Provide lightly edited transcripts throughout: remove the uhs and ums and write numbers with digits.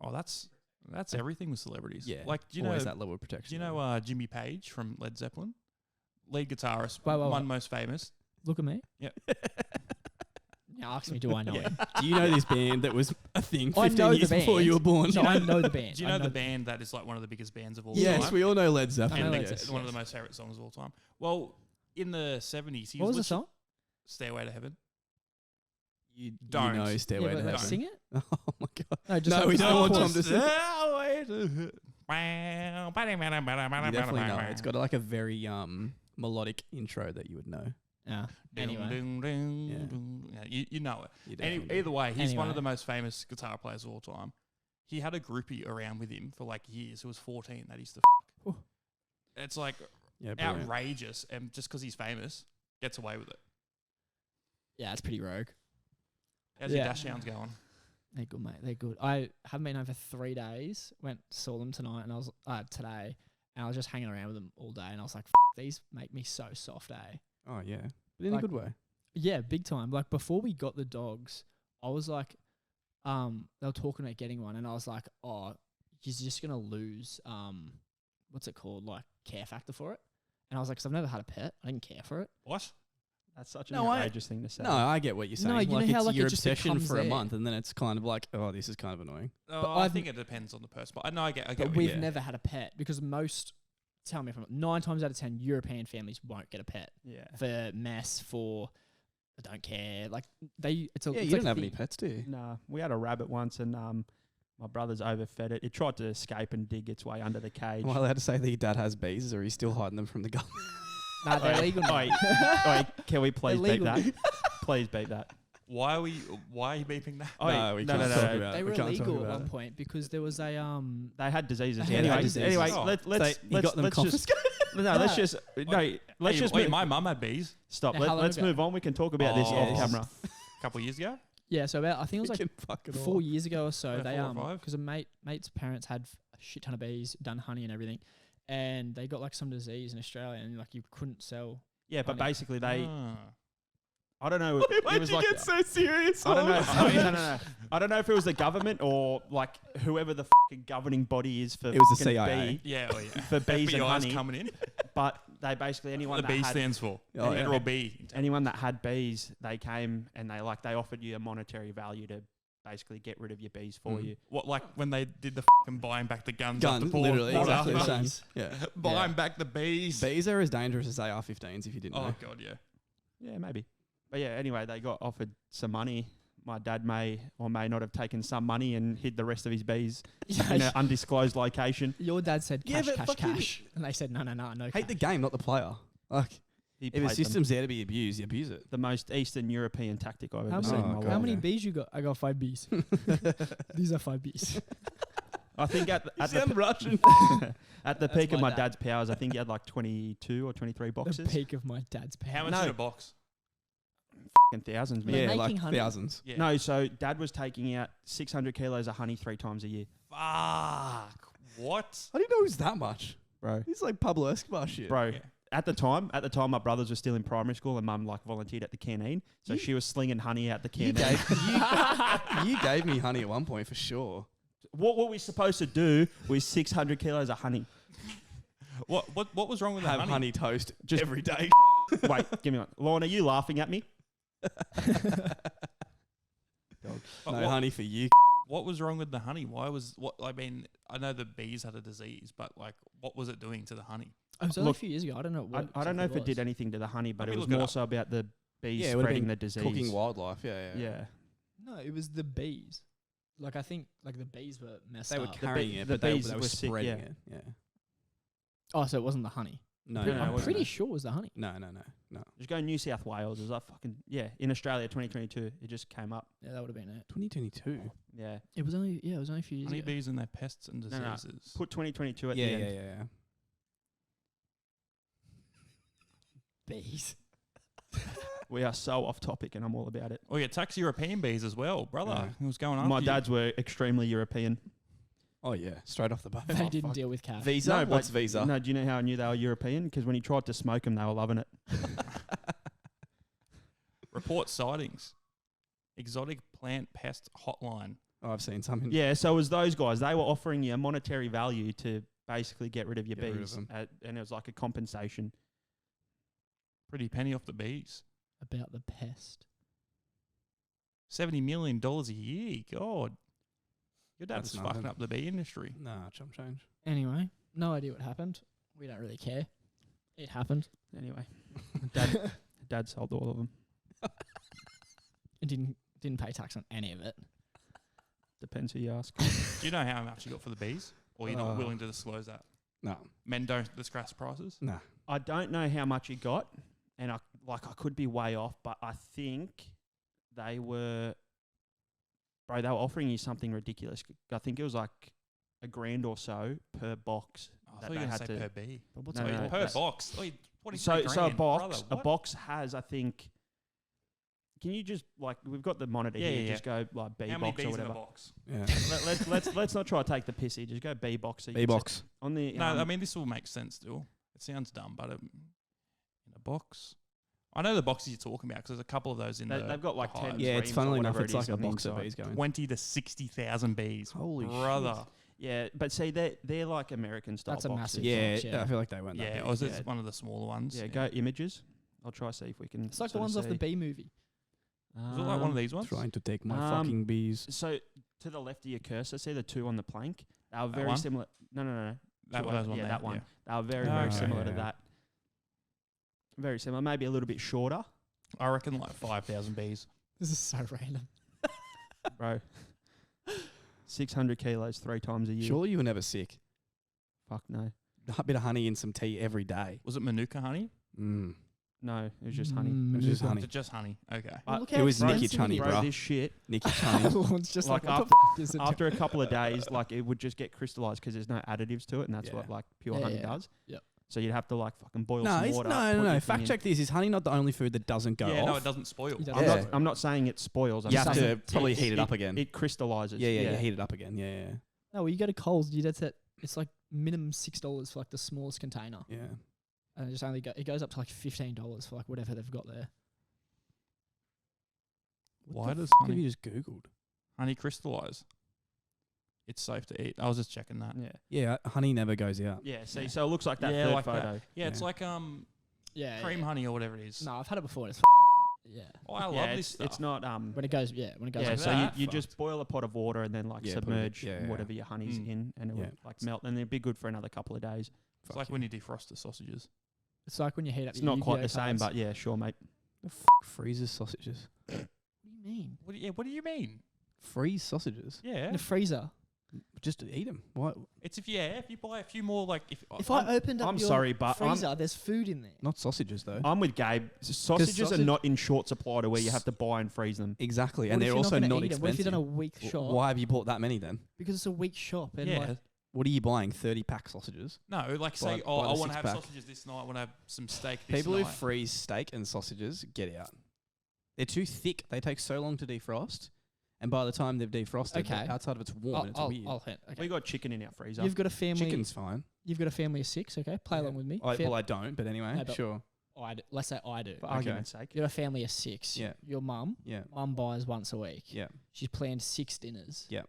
Oh, that's everything with celebrities. Yeah, like do you always know that level of protection. Do you know Jimmy Page from Led Zeppelin, lead guitarist, Wait. one most famous? Look at me. Yep. Now ask me, do I know him? Do you know this band that was a thing I 15 know the years before band. you were born? No, I know the band. Do you know the band that is like one of the biggest bands of all Yes, time? we all know Led I Zeppelin. know And Led it's Zeppelin, one of the most favourite songs of all time. Well, in the 70s, he What was the literally- song? Stairway to Heaven. You Don't. know Stairway Yeah, to but Heaven. sing it? Oh my god. No, just No, like we the don't want chorus. Tom to sing. Stairway to You definitely know it. It's got like a very melodic intro that you would know. Yeah. Anyway. Yeah, you know it. You definitely do. Either way, he's one Anyway. of the most famous guitar players of all time. He had a groupie around with him for like years who was 14 that he used to Ooh. It's like Yeah, brilliant. outrageous, and just because he's famous, gets away with it. Yeah, it's pretty rogue. How's Yeah. your dash hounds going? They're good, mate. They're good. I haven't been home for 3 days. Saw them tonight, and I was today, and I was just hanging around with them all day, and I was like, these make me so soft, eh? Oh yeah, but in a Like- good way. Yeah, big time. Like before we got the dogs, I was like, they were talking about getting one, and I was like, oh, he's just gonna lose, what's it called, like care factor for it. And I was like, 'cause I've never had a pet, I didn't care for it. What? That's such an No, outrageous thing to say. No, I get what you're saying. No, you know like how, it's like, your it just obsession becomes for a there. month, and then it's kind of like, oh, this is kind of annoying. Oh, But I I've- think it depends on the person. But I know I get But what we've you- never had a pet because tell me if I'm 9 times out of 10 European families won't get a pet Yeah. for mess, for I don't care. Like it's a Yeah, it's you like don't have any thing- pets, do you? Nah, we had a rabbit once, and my brother's overfed it. It tried to escape and dig its way under the cage. Am I allowed to say that your dad has bees, or are you still hiding them from the government? Nah, they're legal. now. Oi, can we please beep legal. that? Please beep that. Why are you beeping that? Oi, No, we no, can't no, talk no. about it. They We were can't talk illegal at about one it. point because there was a They had diseases. Yeah, they Anyway, had diseases. anyway, Oh. let's So let's you got them let's just confiscated. let's just let's just Wait, move, my mum had bees stop. Now, how long Let's ago? move on. We can talk about this Oh, off yes. camera. a couple of years ago. yeah. So about I think it was We like can fuck it 4 all. years ago or so. Yeah, They 4 or 5. because a mate's parents had a shit ton of bees, done honey and everything, and they got like some disease in Australia, and like you couldn't sell. Yeah, but Honey. basically they. Ah. I don't know. Why'd It was you like get so serious? I don't know. all of a No. I don't know if it was the government or like whoever the fucking governing body is for. It was the fucking CIA. bee, Yeah, oh yeah. for bees and FBI's honey. coming in. But they basically anyone What the that B had stands for. Oh, yeah. Federal B. anyone that had bees, they came and they offered you a monetary value to basically get rid of your bees for Mm. you. What, like when they did the fucking buying back the guns, Gun, after Paul, literally, Paul exactly the Alpha? same. Yeah. Buying back the bees. Bees are as dangerous as AR-15s, if you didn't Oh know. god, yeah. Yeah, maybe. But yeah, anyway, they got offered some money. My dad may or may not have taken some money and hid the rest of his bees in an undisclosed location. Your dad said Yeah, cash, but cash, fucking- cash, and they said no, Hate cash. the game, not the player. Like, He if a played them. system's there to be abused, you abuse it. The most Eastern European tactic I've How ever seen in my God, How life. many yeah. bees you got? I got 5 bees. These are 5 bees. I think at You the sound Russian. at the That's peak of my my dad. dad's powers, I think he had like 22 or 23 The boxes. peak of my dad's pants. How much No. in a box? Fucking thousands, man. They're Yeah, like making honey. thousands. Yeah. No, so dad was taking out 600 kilos of honey 3 times a year, Fuck. What? I didn't know it was that much. bro. He's like Pablo Escobar shit. Bro, Yeah. at the time, my brothers were still in primary school, and mum like volunteered at the canteen, so she was slinging honey out the You canteen. you gave me honey at one point for sure. What were we supposed to do with 600 kilos of honey? What was wrong with Have the honey toast Just- every day. Wait, give me one. Lorne, are you laughing at me? No honey for you. What was wrong with the honey? Why was what? I mean, I know the bees had a disease, but like, what was it doing to the honey? It was only Look, a few years ago. I don't know what. I don't know if exactly it did was. anything to the honey, but Let it me was look it more up. so about the bees Yeah, it would've spreading been the disease. Cooking wildlife. Yeah. Yeah. No, it was the bees. Like I think, like the bees were messed They were up. carrying it, the but they bees were were sick, spreading yeah. it. Yeah. Oh, so it wasn't the honey. No, No, no, no, it I'm wasn't pretty that. sure it was the honey. no. Just go New South Wales. It was like fucking, in Australia 2022. It just came up. Yeah, that would have been it. 2022. Yeah. It was only a few years ago. Honeybees and their pests and No, no. diseases. Put 2022 at Yeah, the yeah, end. yeah. Bees. We are so off topic, and I'm all about it. Oh yeah, tax European bees as well, brother. Yeah. What's going on? My dads were extremely European. Oh yeah, straight off the boat. They didn't deal with cash. Visa. No, What's but- visa? No, do you know how I knew they were European? Because when he tried to smoke them, they were loving it. Report sightings. Exotic plant pest hotline. Oh, I've seen some. Yeah, so it was those guys. They were offering you a monetary value to basically get rid of your Get rid of bees, them. and it was like a compensation. Pretty penny off the bees. About the pest. $70 million a year. God. Your dad That's was fucking nothing. up the bee industry. Nah, chump change. Anyway, no idea what happened. We don't really care. It happened. Anyway, dad sold all of them. It didn't pay tax on any of it. Depends who you ask. Do you know how much you got for the bees? Or you're not willing to disclose that? No. Men don't discuss prices? Nah. I don't know how much he got, and I could be way off, but I think they were offering you something ridiculous. I think it was like $1,000 or so per box. I thought you were going to say per bee. But what's No, a no, box? Per that's- box. Wait, what is So a $3,000? box Brother, what? has, I think. Can you just we've got the monitor Yeah, here? yeah, Just go like B How many box or bees in a whatever. box? Yeah. let's not try to take the piss here. Just go B box. So you B can box. see- on the No, I mean, this will make sense still. It sounds dumb, but in a box. I know the boxes you're talking about because there's a couple of those in They- the they've got like the 10 hives. Yeah, it's streams or funnily enough, whatever it's it like is a on the box of inside. bees going. 20 to 60,000 bees. Holy brother. shit. Yeah, but see, they're like American style That's a boxes. massive Yeah, box, yeah. I feel like they weren't that Yeah, big. or is Yeah. it one of the smaller ones? Yeah, go images. I'll try to see if we can. It's like the sort ones off the see. bee movie. Is it like one of these ones? Trying to take my Um, fucking bees. So to the left of your cursor, see the two on the plank. They were That very one? similar. No. That Two one, on- one yeah, there, that one. yeah. They were very, Oh, very okay. similar to Yeah. that. Very similar, maybe a little bit shorter, I reckon like 5,000 bees. This is so random. bro. 600 kilos 3 times a year. Surely you were never sick. Fuck no. A bit of honey in some tea every day. Was it Manuka honey? Mm. No, it was just honey. It was just Manuka. honey. Was it just honey? Okay. Well, Uh, look it how was Nicky expensive Chunny, it is. Bro, bruh. this shit. Nicky's honey. It's just like, Like what the f- is it? After a couple of days, like it would just get crystallized because there's no additives to it, and that's Yeah. what like pure Yeah, honey yeah. does. Yep. So you'd have to like fucking boil No, some it's, water. no, put no, your no. thing Fact in. check this. Is honey not the only food that doesn't go Yeah, off? no, it doesn't spoil. It I'm doesn't. I'm not saying it spoils. I'm You have saying to it- probably heat it up again. It crystallizes. Yeah, you heat it up again. Yeah. No, well, you go to Coles, that's it. It's like minimum $6 for like the smallest container, Yeah. and it just only it goes up to like $15 for like whatever they've got there. Why does What have you honey, just Googled? honey crystallize? It's safe to eat. I was just checking that. Yeah. Yeah, honey never goes out. Yeah. See, Yeah. so it looks like that Yeah, third like that. photo. Yeah, it's Yeah. like Yeah, cream honey or whatever it is. No, I've had it before. And it's yeah. Oh, I Yeah, love this it's, stuff. it's not When it goes, when it goes. yeah, like so that. you just boil a pot of water and then like Yeah, put it- submerge yeah, yeah. whatever your honey's Mm. in, and it Yeah. would like melt, and it'd be good for another couple of days. It's like when you defrost the sausages. It's like when you heat up. It's your not quite Yu-Gi-Oh the same, cards. but yeah, sure, mate. The freezes sausages. What do you mean? What do you mean? Freeze sausages. Yeah. In the freezer. Just to eat them. What? It's if you buy a few more like If I opened up I'm your sorry, but freezer, there's food in there. Not sausages though. I'm with Gabe. Sausages are sausage- not in short supply to where you have to buy and freeze them. Exactly, What and if they're you're also gonna not eat 'em? What if you've expensive. done a week shop? Why have you bought that many then? Because it's a week shop, and yeah. like What are you buying? 30-pack sausages? No, like say, Buy- oh, buy I the want to have 6-pack. sausages this night. I want to have some steak this People who night. freeze steak and sausages, get out. They're too thick. They take so long to defrost, and by the time they've defrosted, Okay. outside of it's warm, and it's weird. I'll hit. Okay. We got chicken in our freezer. You've got a family. Chicken's fine. You've got a family of 6. Okay, play along with me. Well, I don't, but anyway, No, but- sure. Let's say I do. for Okay. argument's sake. You got a family of 6. Yeah. Your mum. Yeah, Mum buys once a week. yeah, She's planned 6 dinners. yeah,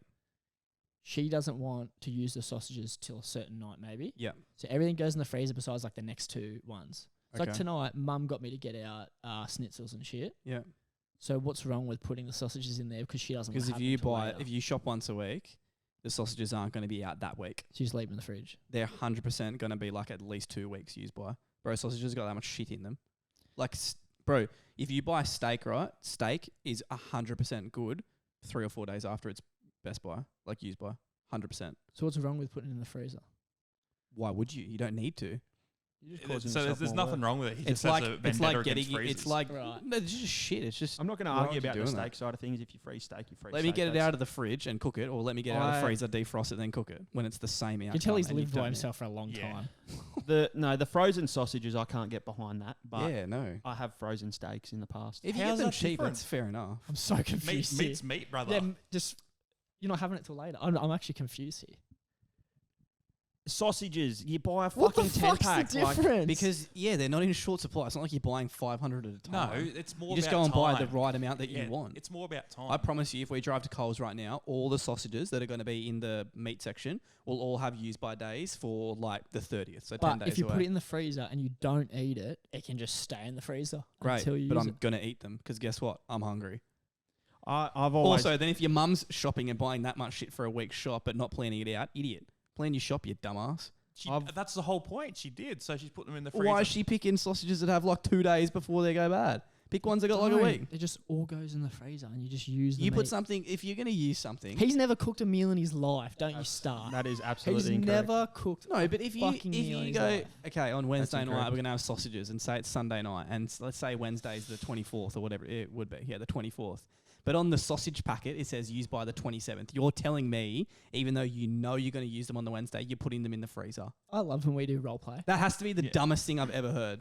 She doesn't want to use the sausages till a certain night, maybe. yeah. So everything goes in the freezer besides like the next 2 ones. It's like Okay. tonight, Mum got me to get out schnitzels and shit. Yeah. So what's wrong with putting the sausages in there because she doesn't? Because want if you shop once a week, the sausages aren't going to be out that week. she's leaving in the fridge. They're 100% going to be like at least 2 weeks used by. Bro, sausages got that much shit in them. Like, bro, if you buy steak, right? Steak is 100% good 3 or 4 days after it's best by, like used by. 100%. So what's wrong with putting it in the freezer? Why would you? You don't need to. You're just So causing there's yourself more nothing work. wrong with it. He It's just like has a it's vendetta like against getting freezers. it's like Right. no, it's just shit. It's just I'm not going to why argue would you about the doing steak that? side of things. If you freeze steak, you freeze let steak. me get it That's- out of the fridge and cook it, or let me get it out of the freezer, defrost it, then cook it when it's the same outcome. You can tell he's and you lived by don't- himself for a long Yeah. time. The frozen sausages, I can't get behind that. But Yeah, no. I have frozen steaks in the past. If you How's get them that cheap, different? that's fair enough. I'm so confused. Meat's meat, brother. Just you're not having it till later. I'm actually confused here. sausages, you buy a What the fucking 10 fuck's pack. the difference? Because they're not in short supply. It's not like you're buying 500 at a No, time. it's more You just about go and buy the time. right amount that Yeah, you want. It's more about time. I promise you, if we drive to Coles right now, all the sausages that are going to be in the meat section will all have use by days for like the 30th, so 10 But days if you away. put it in the freezer and you don't eat it, it can just stay in the freezer Great, until you but use I'm it. going to eat them because guess what? I'm hungry. I've always Also, then if your mum's shopping and buying that much shit for a week's shop but not planning it out, idiot. Plan your shop, you dumbass. That's the whole point. She did. So she's put them in the freezer. Why is she picking sausages that have like 2 days before they go bad? Pick ones that got like a Don't. week. It just all goes in the freezer and you just use the You put meat. something, if you're going to use something. He's never cooked a meal in his life. Don't you start. that is He's absolutely incorrect. never cooked. No, but if fucking meal in his go, life. okay, on Wednesday night incorrect. we're going to have sausages and say it's Sunday night and let's say Wednesday's the 24th or whatever it would be. Yeah, the 24th. But on the sausage packet, it says used by the 27th. You're telling me, even though you know you're going to use them on the Wednesday, you're putting them in the freezer. I love when we do role play. That has to be the Yeah. dumbest thing I've ever heard.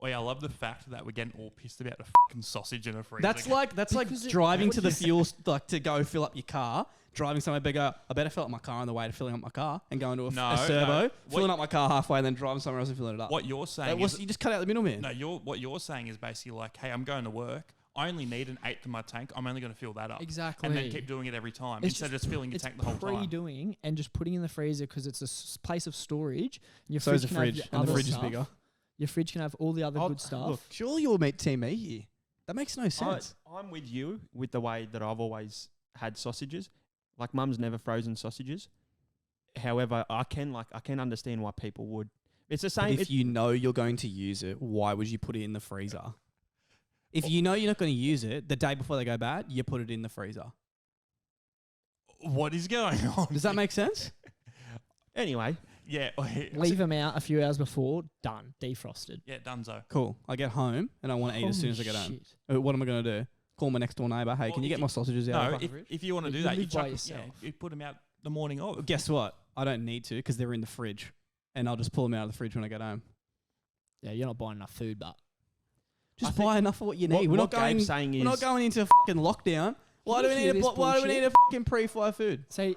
Oh yeah, I love the fact that we're getting all pissed about a fucking sausage in a freezer. That's like Because it- driving what to do the you fuel like to go fill up your car, driving somewhere bigger. I better fill up my car on the way to filling up my car and going to a No, servo, no. filling up my car halfway and then driving somewhere else and filling it up. what you're saying. You just cut out the middleman. No, what you're saying is basically like, hey, I'm going to work. I only need an eighth of my tank. I'm only going to fill that up. Exactly. And then keep doing it every time It's instead of just filling your It's tank the whole time. pre-doing and just putting in the freezer because it's a place of storage. Your So is the can have fridge, your and the other fridge stuff. is bigger. Your fridge can have all the other I'll- good stuff. look, Surely you're team me here. That makes no sense. I'm with you with the way that I've always had sausages. Like mum's never frozen sausages. However, I can understand why people would. It's the But same. if you know you're going to use it, why would you put it in the freezer? If you know you're not going to use it, the day before they go bad, you put it in the freezer. What is going on? Does that make sense? Anyway, Yeah. Leave them out a few hours before. Done. Defrosted. Yeah, donezo. Cool. I get home and I want to eat as soon as I get home. What am I going to do? Call my next door neighbour. Hey, Well, can you if get you- my sausages out? No, of the fridge? if you want to Yeah, do you that, you live by chuck yourself. you put them out the morning of. Guess what? I don't need to because they're in the fridge, and I'll just pull them out of the fridge when I get home. Yeah, you're not buying enough food, but Just I think buy enough of what you what, need. what Gabe's saying We're is not going into a fucking lockdown. Why do you we hear need this why do we bullshit? need a fucking pre-fire food? say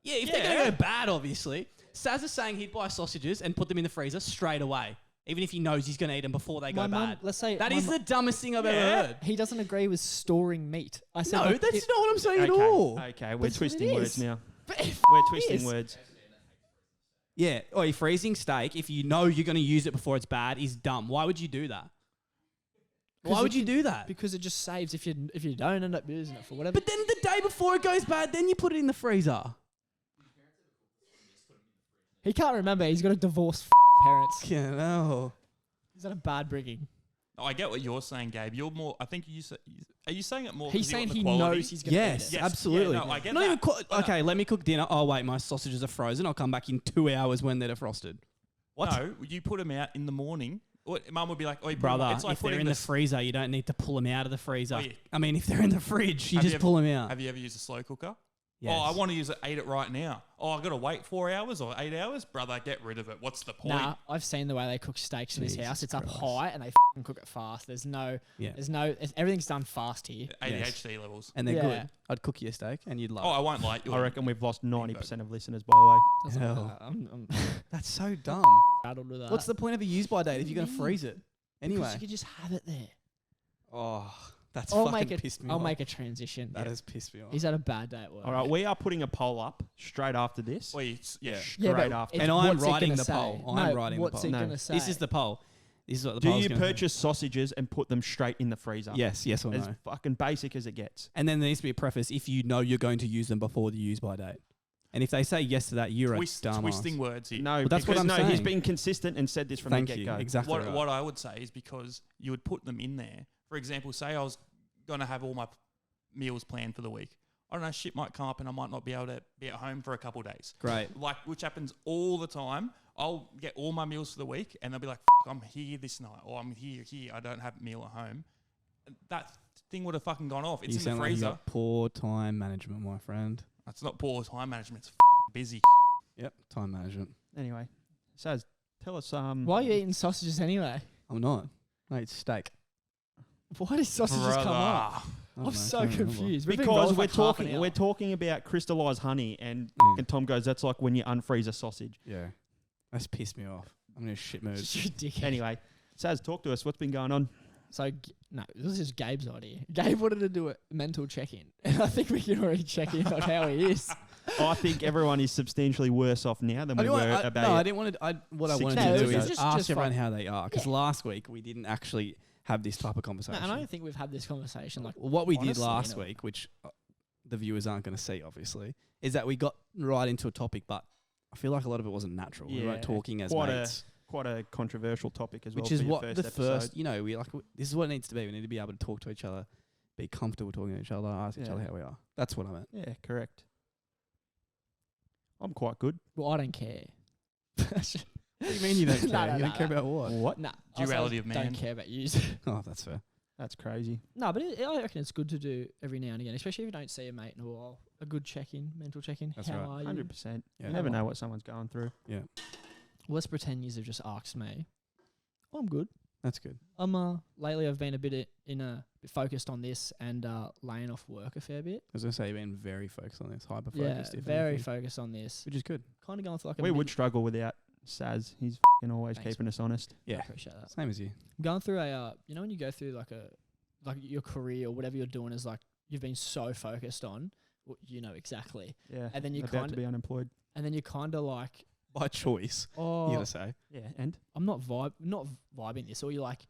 Yeah, if they're going to go bad, obviously. Saz is saying he'd buy sausages and put them in the freezer straight away, even if he knows he's going to eat them before they my go mum. bad. Let's say That my is mum- the dumbest thing I've Yeah. ever heard. he doesn't agree with storing meat. I said No, like, that's it- not what I'm saying at okay, all. okay, we're That's what twisting it words is. now. but if We're it twisting is. words. Yeah, or you're freezing steak, if you know you're going to use it before it's bad, is dumb. Why would you do that? Why 'Cause would it you do that? Because it just saves if you don't end up using it for whatever. But then the day before it goes bad, then you put it in the freezer. He can't remember. He's got a divorced parents. Yeah, no. He's had a bad bringing. No, I get what you're saying, Gabe. You're more. I think are you saying it more? He's 'cause you saying want the he quality? knows he's going to Yes, eat it. Yes, absolutely. yeah, no, I get Not that. even But no. okay, let me cook dinner. Oh, wait, my sausages are frozen. I'll come back in 2 hours when they're defrosted. What? No, you put them out in the morning. Mum would be like, "Oh, Brother, it's like if they're putting in the this- freezer, you don't need to pull them out of the freezer. Oh, yeah. I mean, if they're in the fridge, you Have just you pull them out. Have you ever used a slow cooker? Yes. Oh, I want to use it. Eat it right now. Oh, I got to wait 4 hours or 8 hours, brother. Get rid of it. What's the point? Nah, I've seen the way they cook steaks in his Jesus house. It's up Christ. high and they cook it fast. There's no, Yeah. everything's done fast here. ADHD levels. And they're Yeah. good. I'd cook you a steak and you'd love Oh, it. I won't like you. I reckon we've lost 90% of listeners, by the way. Doesn't Hell. matter. I'm That's so dumb. rattled with that. What's the point of a use by date if you're going to freeze it? Because Anyway. you could just have it there. Oh, that's I'll fucking make it. pissed me I'll off. make a transition. That has pissed me off. He's had a bad day at work. All right, we are putting a poll up straight after this. Yeah. Yeah, Straight but after. it's And I'm what's it writing gonna the say? poll. I'm No, writing the what's poll. it No. gonna say? This is the poll. This is what the Do poll's you gonna say. purchase sausages and put them straight in the freezer? Yes, yes or As no. fucking basic as it gets. And then there needs to be a preface if you know you're going to use them before the use by date. And if they say yes to that, you're a dumbass. Twisting words here. No, Well, that's what because I'm He's saying. been consistent and said this from Thank the you. get-go. Exactly What, right. what I would say is because you would put them in there. For example, say I was going to have all my meals planned for the week. I don't know, shit might come up and I might not be able to be at home for a couple of days. Great. Like, which happens all the time. I'll get all my meals for the week and they'll be like, I'm here this night or I'm here. I don't have a meal at home. That thing would have fucking gone off. It's You in the sound like you freezer. got poor time management, my friend. That's not poor time management. It's busy. Yep, time management. Anyway, Saz, tell us. Why are you eating sausages anyway? I'm not. No, it's steak. Why does sausages come up? I'm so confused. We've been Because rolling for like half an hour. we're talking about crystallized honey, and Tom goes, "That's like when you unfreeze a sausage." Yeah. That's pissed me off. I'm in a shit mood. You dickhead. Anyway, Saz, talk to us. What's been going on? So, no, this is Gabe's idea. Gabe wanted to do a mental check-in. And I think we can already check in on how he is. I think everyone is substantially worse off now than we were about. No, I didn't want to. What I wanted No, to it do was is just ask everyone fun. how they are. Because last week we didn't actually have this type of No, conversation. and I don't think we've had this conversation. Like, What we did honestly, last you know. week, which the viewers aren't going to see, obviously, is that we got right into a topic, but I feel like a lot of it wasn't natural. We Yeah, weren't talking as quite mates. Quite a controversial topic as well. Which is for your what first the episode. first, you know, this is what it needs to be. We need to be able to talk to each other, be comfortable talking to each other, ask each Yeah. other how we are. That's what I meant. Yeah, correct. I'm quite good. well, I don't care. What do you mean you don't care? No, no, you no, don't care no. about what? What? Nah, Duality I of man. don't care about you. Oh, that's fair. That's crazy. No, but I reckon it's good to do every now and again, especially if you don't see a mate in a while. A good check-in, mental check-in. That's How right. are you? 100%. Yeah. You never know what someone's going through. Yeah, Well, let's pretend you have just asked me. I'm good. that's good. Lately I've been a bit focused on this and laying off work a fair bit. I was going to say you've been very focused on this, hyper Yeah, focused. very focused on this. Which is good. Kind of going through like a We would mid- struggle without Saz. He's always Thanks, keeping us honest. I Yeah, appreciate that. same as you. I'm going through a you know when you go through like your career or whatever you're doing is like you've been so focused on what you know exactly, Yeah. and then you about kind to of be unemployed. and then you kind of like By choice, you oh got to say. Yeah, and I'm not vibing this, or you're like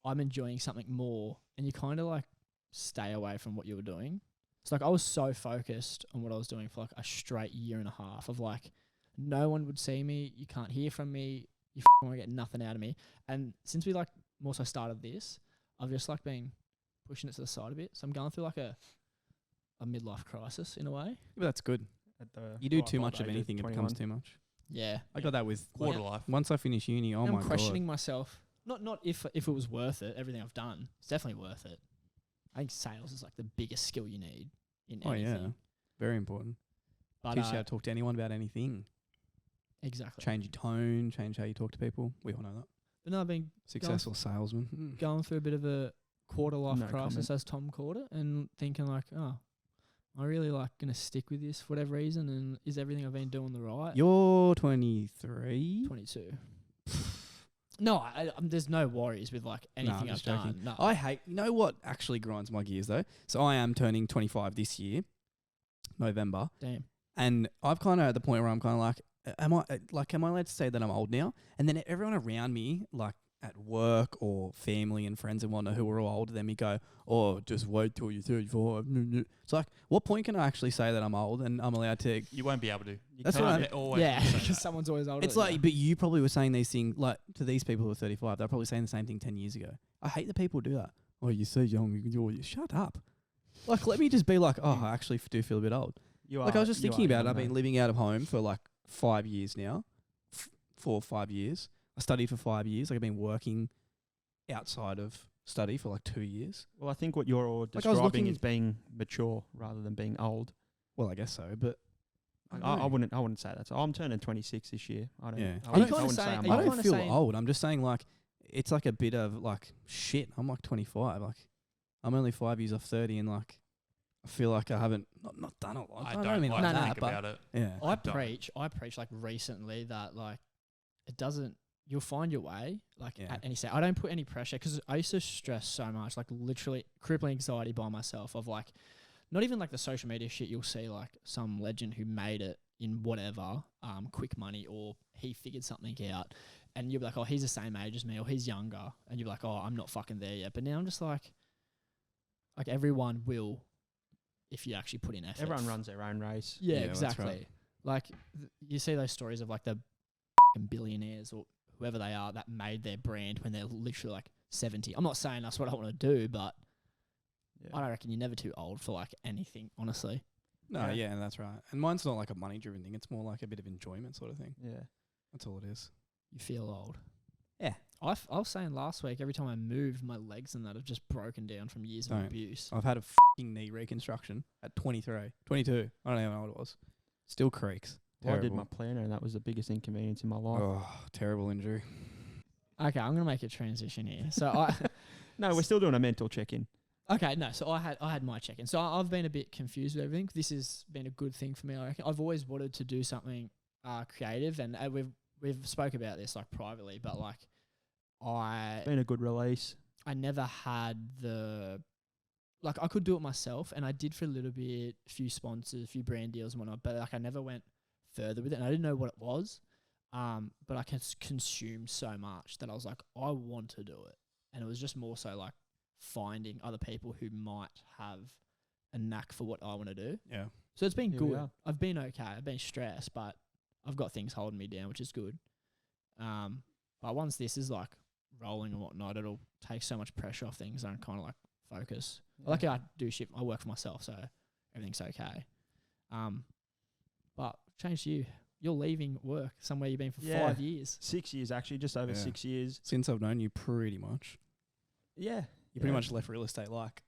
I'm enjoying something more, and you kind of like stay away from what you were doing. It's like I was so focused on what I was doing for like a straight year and a half of like no one would see me, you can't hear from me, you want to get nothing out of me. And since we like more so started this, I've just like been pushing it to the side a bit. So I'm going through like a midlife crisis in a way. But that's good. at the You do ripe too old much of age anything, it 21. becomes too much. Yeah. I got that with Quarter life. once I finish uni. Oh And my I'm god! questioning myself. Not if it was worth it, everything I've done. It's definitely worth it. I think sales is like the biggest skill you need in Oh anything. yeah, very important. But Teach you how to talk to anyone about anything. exactly. Change your tone, change how you talk to people. We all know that. But no, I've been Successful salesman. going through a bit of a quarter life No crisis, comment. as Tom called it, and thinking like, oh, am I really like gonna stick with this for whatever reason? And is everything I've been doing the right? You're 23. 22. No, there's no worries with like anything I'm I've just joking. done. No. I hate. You know what actually grinds my gears though? So I am turning 25 this year, November, Damn. and I've kind of at the point where I'm kind of like, am I allowed to say that I'm old now? And then everyone around me, like at work or family and friends and whatnot, who are all older than me, go, "Oh, just wait till you're 35." It's like, what point can I actually say that I'm old and I'm allowed to? You won't be able to. That's what Can't always Yeah, say because that. someone's always older. It's than like, you. but you probably were saying these things like to these people who are 35. They're probably saying the same thing 10 years ago. I hate that people do that. Oh, you're so young. You shut up. Like, let me just be like, oh, I actually do feel a bit old. You Like, I was just you thinking are about it. young, I've been though. living out of home for like 5 years now, 4 or 5 years. I studied for 5 years. Like, I've been working outside of study for like 2 years. Well, I think what you're all Like, I was describing looking- is being mature rather than being old. Well, I guess so, but I wouldn't say that. So I'm turning 26 this year. I don't. Yeah. I I wouldn't, don't- I Kinda wouldn't say saying- I'm are you I old. don't kinda feel saying- old. I'm just saying like it's like a bit of like shit. I'm like 25. Like I'm only 5 years off 30, and like I feel like I haven't not done a lot. I don't don't mean like like to that, think but about it. yeah. I don't. preach like recently that like it doesn't. You'll find your way. Like Yeah. at any stage, I don't put any pressure because I used to stress so much, like literally crippling anxiety by myself. Of like, not even like the social media shit. You'll see like some legend who made it in whatever, quick money, or he figured something out, and you'll be like, oh, he's the same age as me, or he's younger, and you're like, oh, I'm not fucking there yet. But now I'm just like everyone will, if you actually put in effort. Everyone runs their own race. Yeah, Yeah, that's exactly. right. Like you see those stories of like the billionaires or whoever they are that made their brand when they're literally like 70. I'm not saying that's what I want to do, but Yeah. I don't reckon you're never too old for like anything, honestly. No, Yeah. yeah, that's right. And mine's not like a money driven thing. It's more like a bit of enjoyment sort of thing. Yeah. That's all it is. You feel old. Yeah. I was saying last week, every time I moved, my legs and that have just broken down from years of Don't. abuse. I've had a fucking knee reconstruction at 23, 22. I don't even know what it was. Still creaks. Well, I did Terrible. my planner, and that was the biggest inconvenience in my life. Oh, terrible injury. Okay, I'm gonna make a transition here. So I No, we're still doing a mental check-in. Okay, no. So I had my check-in. So I've been a bit confused with everything. This has been a good thing for me. I reckon. I've always wanted to do something creative, and we've spoke about this like privately, but like Been a good release. I never had the like I could do it myself, and I did for a little bit, a few sponsors, a few brand deals and whatnot, but like I never went further with it, and I didn't know what it was. But I consumed so much that I was like, I want to do it, and it was just more so like finding other people who might have a knack for what I want to do. Yeah. So it's been Here we good. are. I've been okay. I've been stressed, but I've got things holding me down, which is good. But once this is like rolling and whatnot, it'll take so much pressure off things and kind of like focus. Yeah. Like I do shit. I work for myself, so everything's okay. But change to you. You're leaving work somewhere you've been for 5 years. 6 years actually, just over Yeah. 6 years. Since I've known you, pretty much. Yeah. You pretty much left real estate like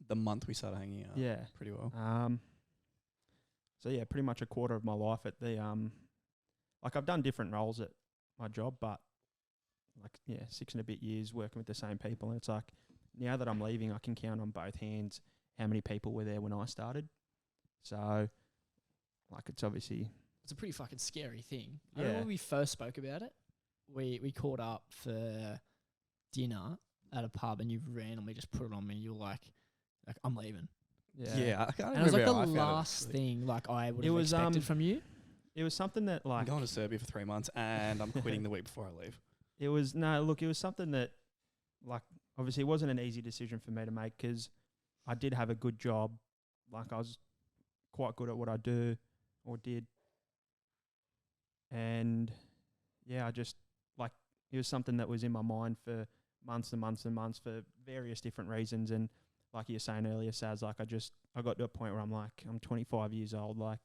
the month we started hanging out. Yeah. Pretty well. So yeah, pretty much a quarter of my life at the like I've done different roles at my job, but like 6 and a bit years working with the same people, and it's like now that I'm leaving, I can count on both hands how many people were there when I started. So like it's obviously It's a pretty fucking scary thing. I Yeah. remember when we first spoke about it. We caught up for dinner at a pub, and you randomly just put it on me. You were like I'm leaving. Yeah, I can't And it was like remember the how I found it, last actually. thing like I would It have was, expected from you. it was something that I'm like going to Serbia for 3 months and I'm quitting the week before I leave. it was it was something that like obviously it wasn't an easy decision for me to make because I did have a good job, like I was quite good at what I do or did, and I just like it was something that was in my mind for months and months and months for various different reasons. And like you were saying earlier, Saz, like I got to a point where I'm like, I'm 25 years old, like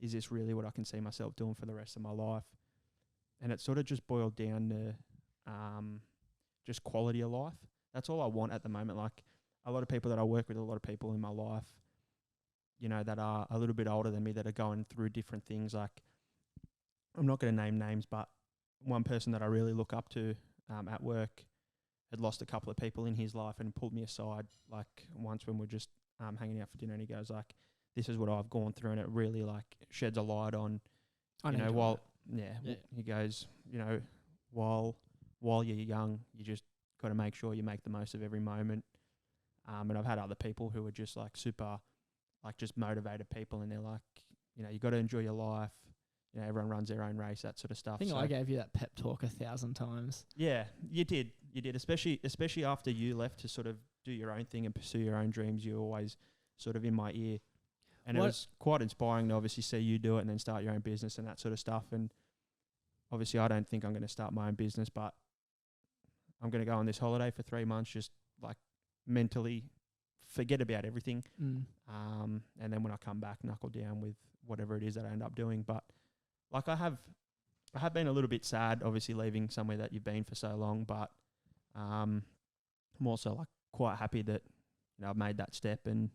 is this really what I can see myself doing for the rest of my life? And it sort of just boiled down to just quality of life. That's all I want at the moment. Like a lot of people that I work with, a lot of people in my life, you know, that are a little bit older than me that are going through different things. Like I'm not going to name names, but one person that I really look up to at work had lost a couple of people in his life and pulled me aside like once when we're just hanging out for dinner, and he goes like, this is what I've gone through, and it really like sheds a light on, I you know, you're while Yeah. he goes, you know, while you're young, you just got to make sure you make the most of every moment. And I've had other people who are just like super, like just motivated people, and they're like, you know, you got to enjoy your life. You know, everyone runs their own race, that sort of stuff. I think So I gave you that pep talk 1,000 times. yeah, you did, especially after you left to sort of do your own thing and pursue your own dreams. You're always sort of in my ear, and it What- was quite inspiring to obviously see you do it and then start your own business and that sort of stuff. And obviously, I don't think I'm going to start my own business, but I'm going to go on this holiday for 3 months, just like mentally forget about everything. Mm. And then when I come back, knuckle down with whatever it is that I end up doing. But like I have been a little bit sad, obviously leaving somewhere that you've been for so long, but I'm also like quite happy that, you know, I've made that step, and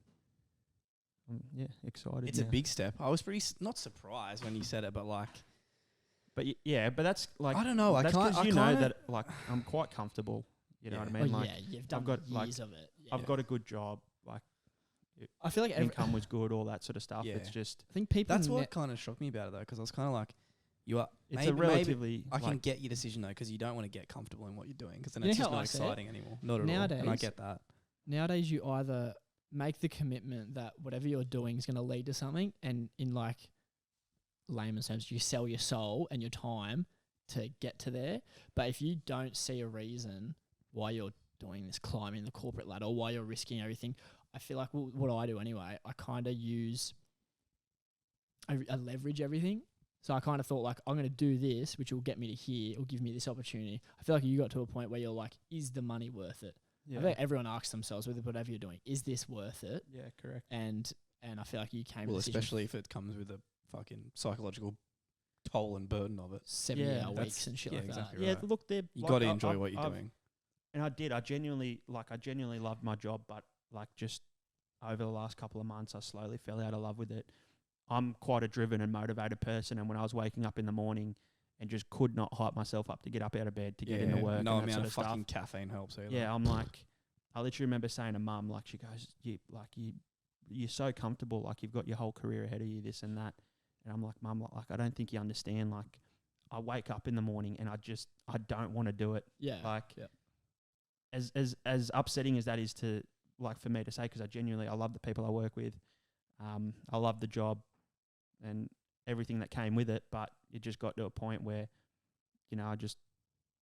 I'm excited. It's a now. big step. I was pretty not surprised when you said it, but like, But but that's like I don't know. That's I because you kinda, know that like I'm quite comfortable. You know what I mean? Oh Like yeah, you've done got, like, years of it. Yeah. I've got a good job. Like I feel like income was good, all that sort of stuff. Yeah. It's just I think people. That's what kind of shocked me about it though, because I was kind of like, you are. it's maybe, a relatively. I can like, get your decision though, because you don't want to get comfortable in what you're doing, because then You it's know just how not I see it? exciting anymore. Not at all. And I Nowadays- get that. Nowadays you either make the commitment that whatever you're doing is going to lead to something, and in like layman's terms, you sell your soul and your time to get to there. But if you don't see a reason why you're doing this, climbing the corporate ladder, or why you're risking everything, I feel like what I do anyway, I kind of I leverage everything. So I kind of thought like, I'm going to do this, which will get me to here, or give me this opportunity. I feel like you got to a point where you're like, is the money worth it? yeah, I think everyone asks themselves, with whatever you're doing, is this worth it? yeah, correct. And I feel like you came Well, to the decision especially if it comes with a fucking psychological toll and burden of it. 70-hour Yeah, weeks that's- and shit yeah, like exactly that. Yeah, right. look, they're You like, got to I- enjoy I've- what you're I've- doing. And I did. I genuinely loved my job, but like just over the last couple of months, I slowly fell out of love with it. I'm quite a driven and motivated person, and when I was waking up in the morning and just could not hype myself up to get up out of bed to get into work No and that amount sort of of stuff, fucking caffeine helps either. yeah, I'm like, I literally remember saying to mum, like, she goes, you're so comfortable, like you've got your whole career ahead of you, this and that. And I'm like, mum, like I don't think you understand. Like, I wake up in the morning and I don't want to do it. Yeah. Like, yeah. as upsetting as that is to, like, for me to say, because I love the people I work with. I love the job and everything that came with it, but it just got to a point where, you know,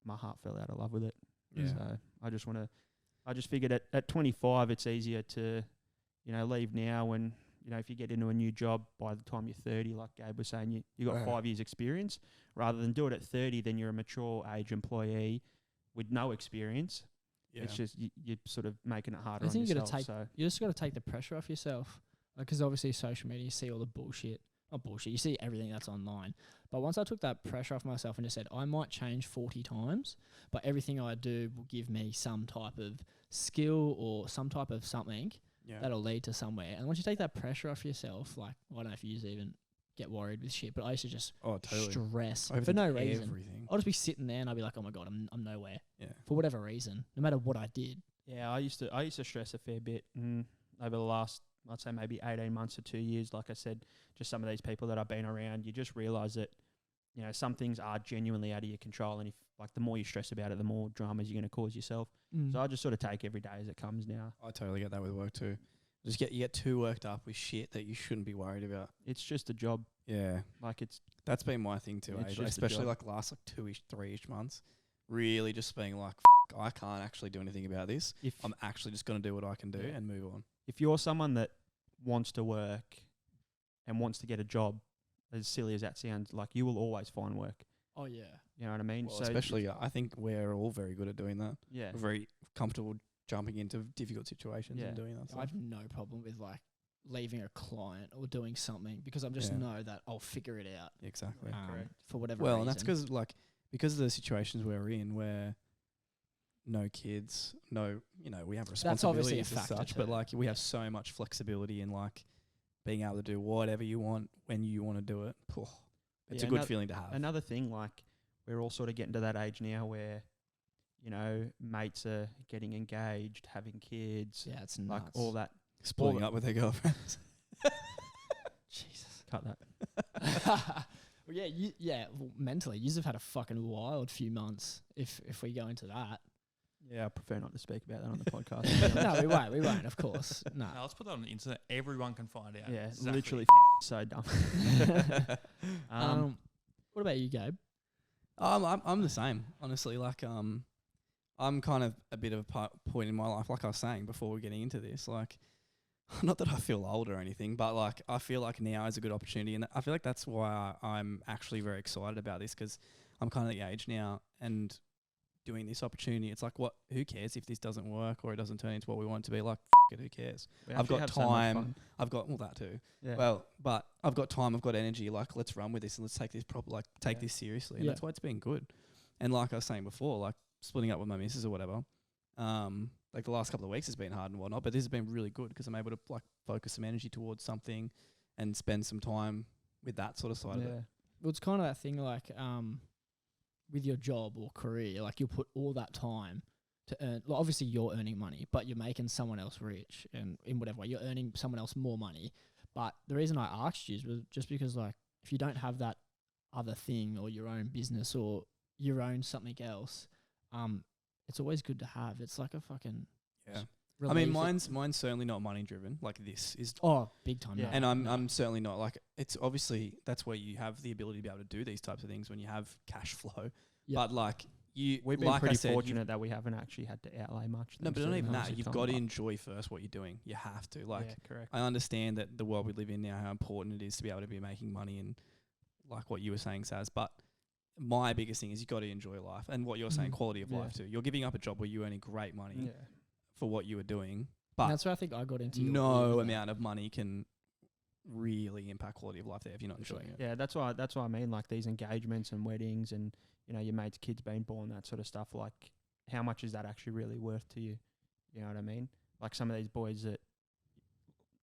my heart fell out of love with it. Yeah. So I just figured at 25, it's easier to, you know, leave now, and, you know, if you get into a new job by the time you're 30, like Gabe was saying, you got 5 years experience, rather than do it at 30, then you're a mature age employee with no experience. Yeah. It's just, you're sort of making it harder I think on you yourself. you just got to take the pressure off yourself. Because obviously social media, you see all the bullshit. Not bullshit, you see everything that's online. But once I took that pressure off myself and just said, I might change 40 times, but everything I do will give me some type of skill or some type of something that'll lead to somewhere. And once you take that pressure off yourself, like, I don't know if you even get worried with shit, but I used to just stress for no reason. Everything. I'll just be sitting there and I'll be like, oh my God, I'm nowhere. Yeah. For whatever reason, no matter what I did. Yeah, I used to stress a fair bit over the last, I'd say maybe 18 months to 2 years. Like I said, just some of these people that I've been around, you just realise that, you know, some things are genuinely out of your control. And if, like, the more you stress about it, the more dramas you're going to cause yourself. So I just sort of take every day as it comes now. I totally get that with work too. You get too worked up with shit that you shouldn't be worried about. It's just a job. Yeah. Like, That's been my thing too, It's just a especially job. like last 2-ish, 3-ish months. Really just being like, I can't actually do anything about this. I'm actually just going to do what I can do and move on. If you're someone that wants to work and wants to get a job, as silly as that sounds, like, you will always find work. Oh, yeah. You know what I mean? Well, so especially, I think we're all very good at doing that. yeah. We're very comfortable jumping into difficult situations Yeah. and doing that I stuff. have no problem with, like, leaving a client or doing something because I just know that I'll figure it out. Exactly. Correct. For whatever reason. Well, and that's because of the situations we're in where no kids, we have That's obviously a responsibilities as factor such, too. but like we have so much flexibility in like being able to do whatever you want when you want to do it. It's Yeah, a good feeling to have. Another thing, like, we're all sort of getting to that age now where, you know, mates are getting engaged, having kids, Yeah, it's like nuts. all that. Splitting up with their girlfriends. Jesus. Cut that. Well, well, mentally, you have had a fucking wild few months if we go into that. Yeah, I prefer not to speak about that on the podcast. No, we won't, of course. No. No, let's put that on the internet. Everyone can find out. Yeah, exactly. literally so dumb. What about you, Gabe? I'm the same, honestly. Like, I'm kind of a bit of a point in my life, like I was saying before we're getting into this. Like, not that I feel old or anything, but like I feel like now is a good opportunity, and I feel like that's why I'm actually very excited about this, because I'm kind of at the age now and doing this opportunity. It's like, who cares if this doesn't work or it doesn't turn into what we want it to be? Like, it, who cares? I've got time. I've got that too. Yeah. Well, but I've got time. I've got energy. Like, let's run with this and let's take this take this seriously. And that's why it's been good. And like I was saying before, like splitting up with my missus or whatever, like the last couple of weeks has been hard and whatnot, but this has been really good because I'm able to like focus some energy towards something and spend some time with that sort of side of it. Well, it's kind of that thing like with your job or career, like you'll put all that time to earn. Well, obviously, you're earning money, but you're making someone else rich, and in whatever way, you're earning someone else more money. But the reason I asked you was just because, like, if you don't have that other thing or your own business or your own something else, it's always good to have. It's like a fucking I mean, mine's certainly not money driven. Like this is big time. Yeah. No, and I'm certainly not like, it's obviously that's where you have the ability to be able to do these types of things when you have cash flow. Yeah. But like we've been pretty fortunate that we haven't actually had to outlay much. No, but not even that. You've got to to enjoy first what you're doing. You have to. Like, yeah, correct. I understand that the world we live in now, how important it is to be able to be making money and like what you were saying, Saz. But my biggest thing is you got to enjoy life and what you're saying, quality of life too. You're giving up a job where you're earning great money for what you were doing, but that's where I think I got into. No amount of money can really impact quality of life there if you're not enjoying it. Yeah, that's why I mean, like these engagements and weddings and, you know, your mate's kids being born, that sort of stuff. Like, how much is that actually really worth to you? You know what I mean? Like some of these boys that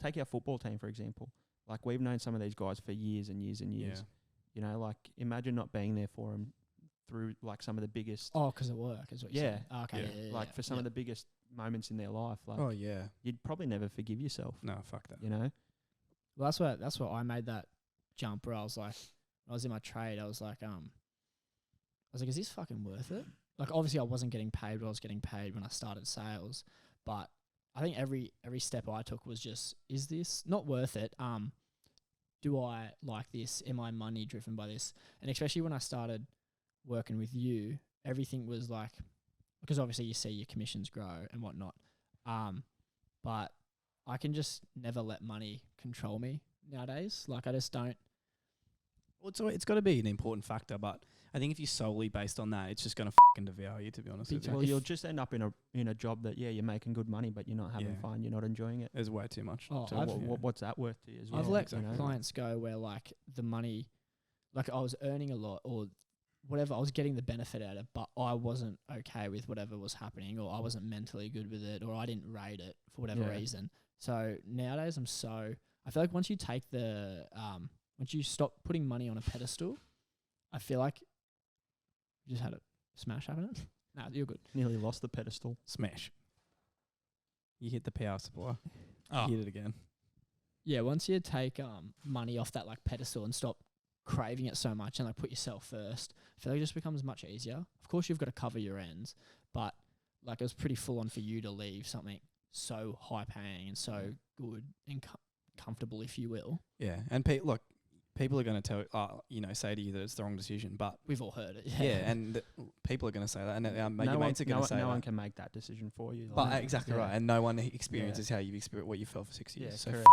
take our football team, for example. Like, we've known some of these guys for years and years and years. Yeah. You know, like, imagine not being there for them through like some of the biggest, Oh, 'cause of work is what you're Yeah. saying. Oh, okay. Yeah. Yeah. like for some of the biggest moments in their life, like Oh yeah. you'd probably never forgive yourself, No, fuck that. you know? Well, that's what I made that jump where I was like, when I was in my trade, I was like, is this fucking worth it? Like, obviously, I wasn't getting paid what I was getting paid when I started sales, but I think every step I took was just, is this not worth it? Do I like this? Am I money driven by this? And especially when I started working with you, everything was like, because obviously you see your commissions grow and whatnot, but I can just never let money control me nowadays. Like, I just don't. Well, it's got to be an important factor, but I think if you're solely based on that, it's just going to fucking devour you, to be honest Big with time. you. Well, you'll just end up in a job that, you're making good money, but you're not having Yeah. fun, you're not enjoying it. There's way too much. Oh, to I've- it, yeah. What's that worth to you as well? I've let exactly. clients go where like the money, like I was earning a lot or whatever, I was getting the benefit out of it, but I wasn't okay with whatever was happening, or I wasn't mentally good with it, or I didn't rate it for whatever Yeah. reason. So nowadays I feel like once you take once you stop putting money on a pedestal, I feel like you just had a smash happening. Nah, you're good. Nearly lost the pedestal. Smash. You hit the power supply. Oh, You hit it again. Yeah, once you take money off that like pedestal and stop craving it so much and like put yourself first, I feel like it just becomes much easier. Of course, you've got to cover your ends, but like it was pretty full on for you to leave something so high paying and so good and comfortable, if you will. Yeah, and look, people are going to tell, say to you that it's the wrong decision, but We've all heard it. yeah, and people are going to say that, and your mates are going to say no that. one can make that decision for you. But like, exactly yeah. right, and no one experiences how you've experienced what you felt for 6 years. Yeah, so correct.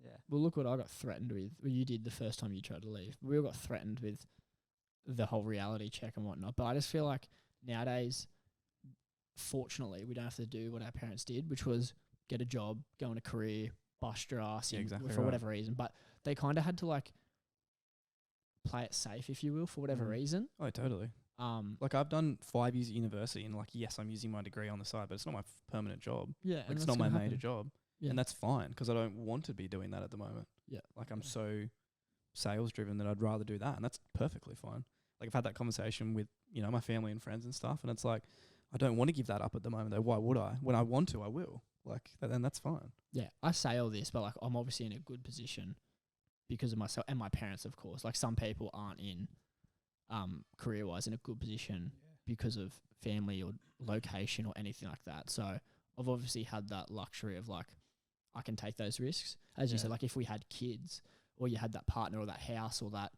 Yeah. Well, look what I got threatened with. Well, you did the first time you tried to leave. We all got threatened with the whole reality check and whatnot. But I just feel like nowadays, fortunately, we don't have to do what our parents did, which was get a job, go on a career, bust your ass Yeah, in exactly for right. whatever reason. But they kind of had to like play it safe, if you will, for whatever reason. Oh, totally. Like I've done 5 years at university, and like yes, I'm using my degree on the side, but it's not my permanent job. Yeah, Like and it's that's not my gonna major happen. job, Yeah. and that's fine because I don't want to be doing that at the moment. Yeah. Like I'm so sales driven that I'd rather do that, and that's perfectly fine. Like I've had that conversation with my family and friends and stuff, and it's like I don't want to give that up at the moment. Though why would I? When I want to, I will. Like and that's fine. Yeah, I say all this, but like I'm obviously in a good position because of myself and my parents, of course. Like some people aren't in career wise in a good position because of family or location or anything like that. So I've obviously had that luxury of like I can take those risks. As you said, like if we had kids or you had that partner or that house or that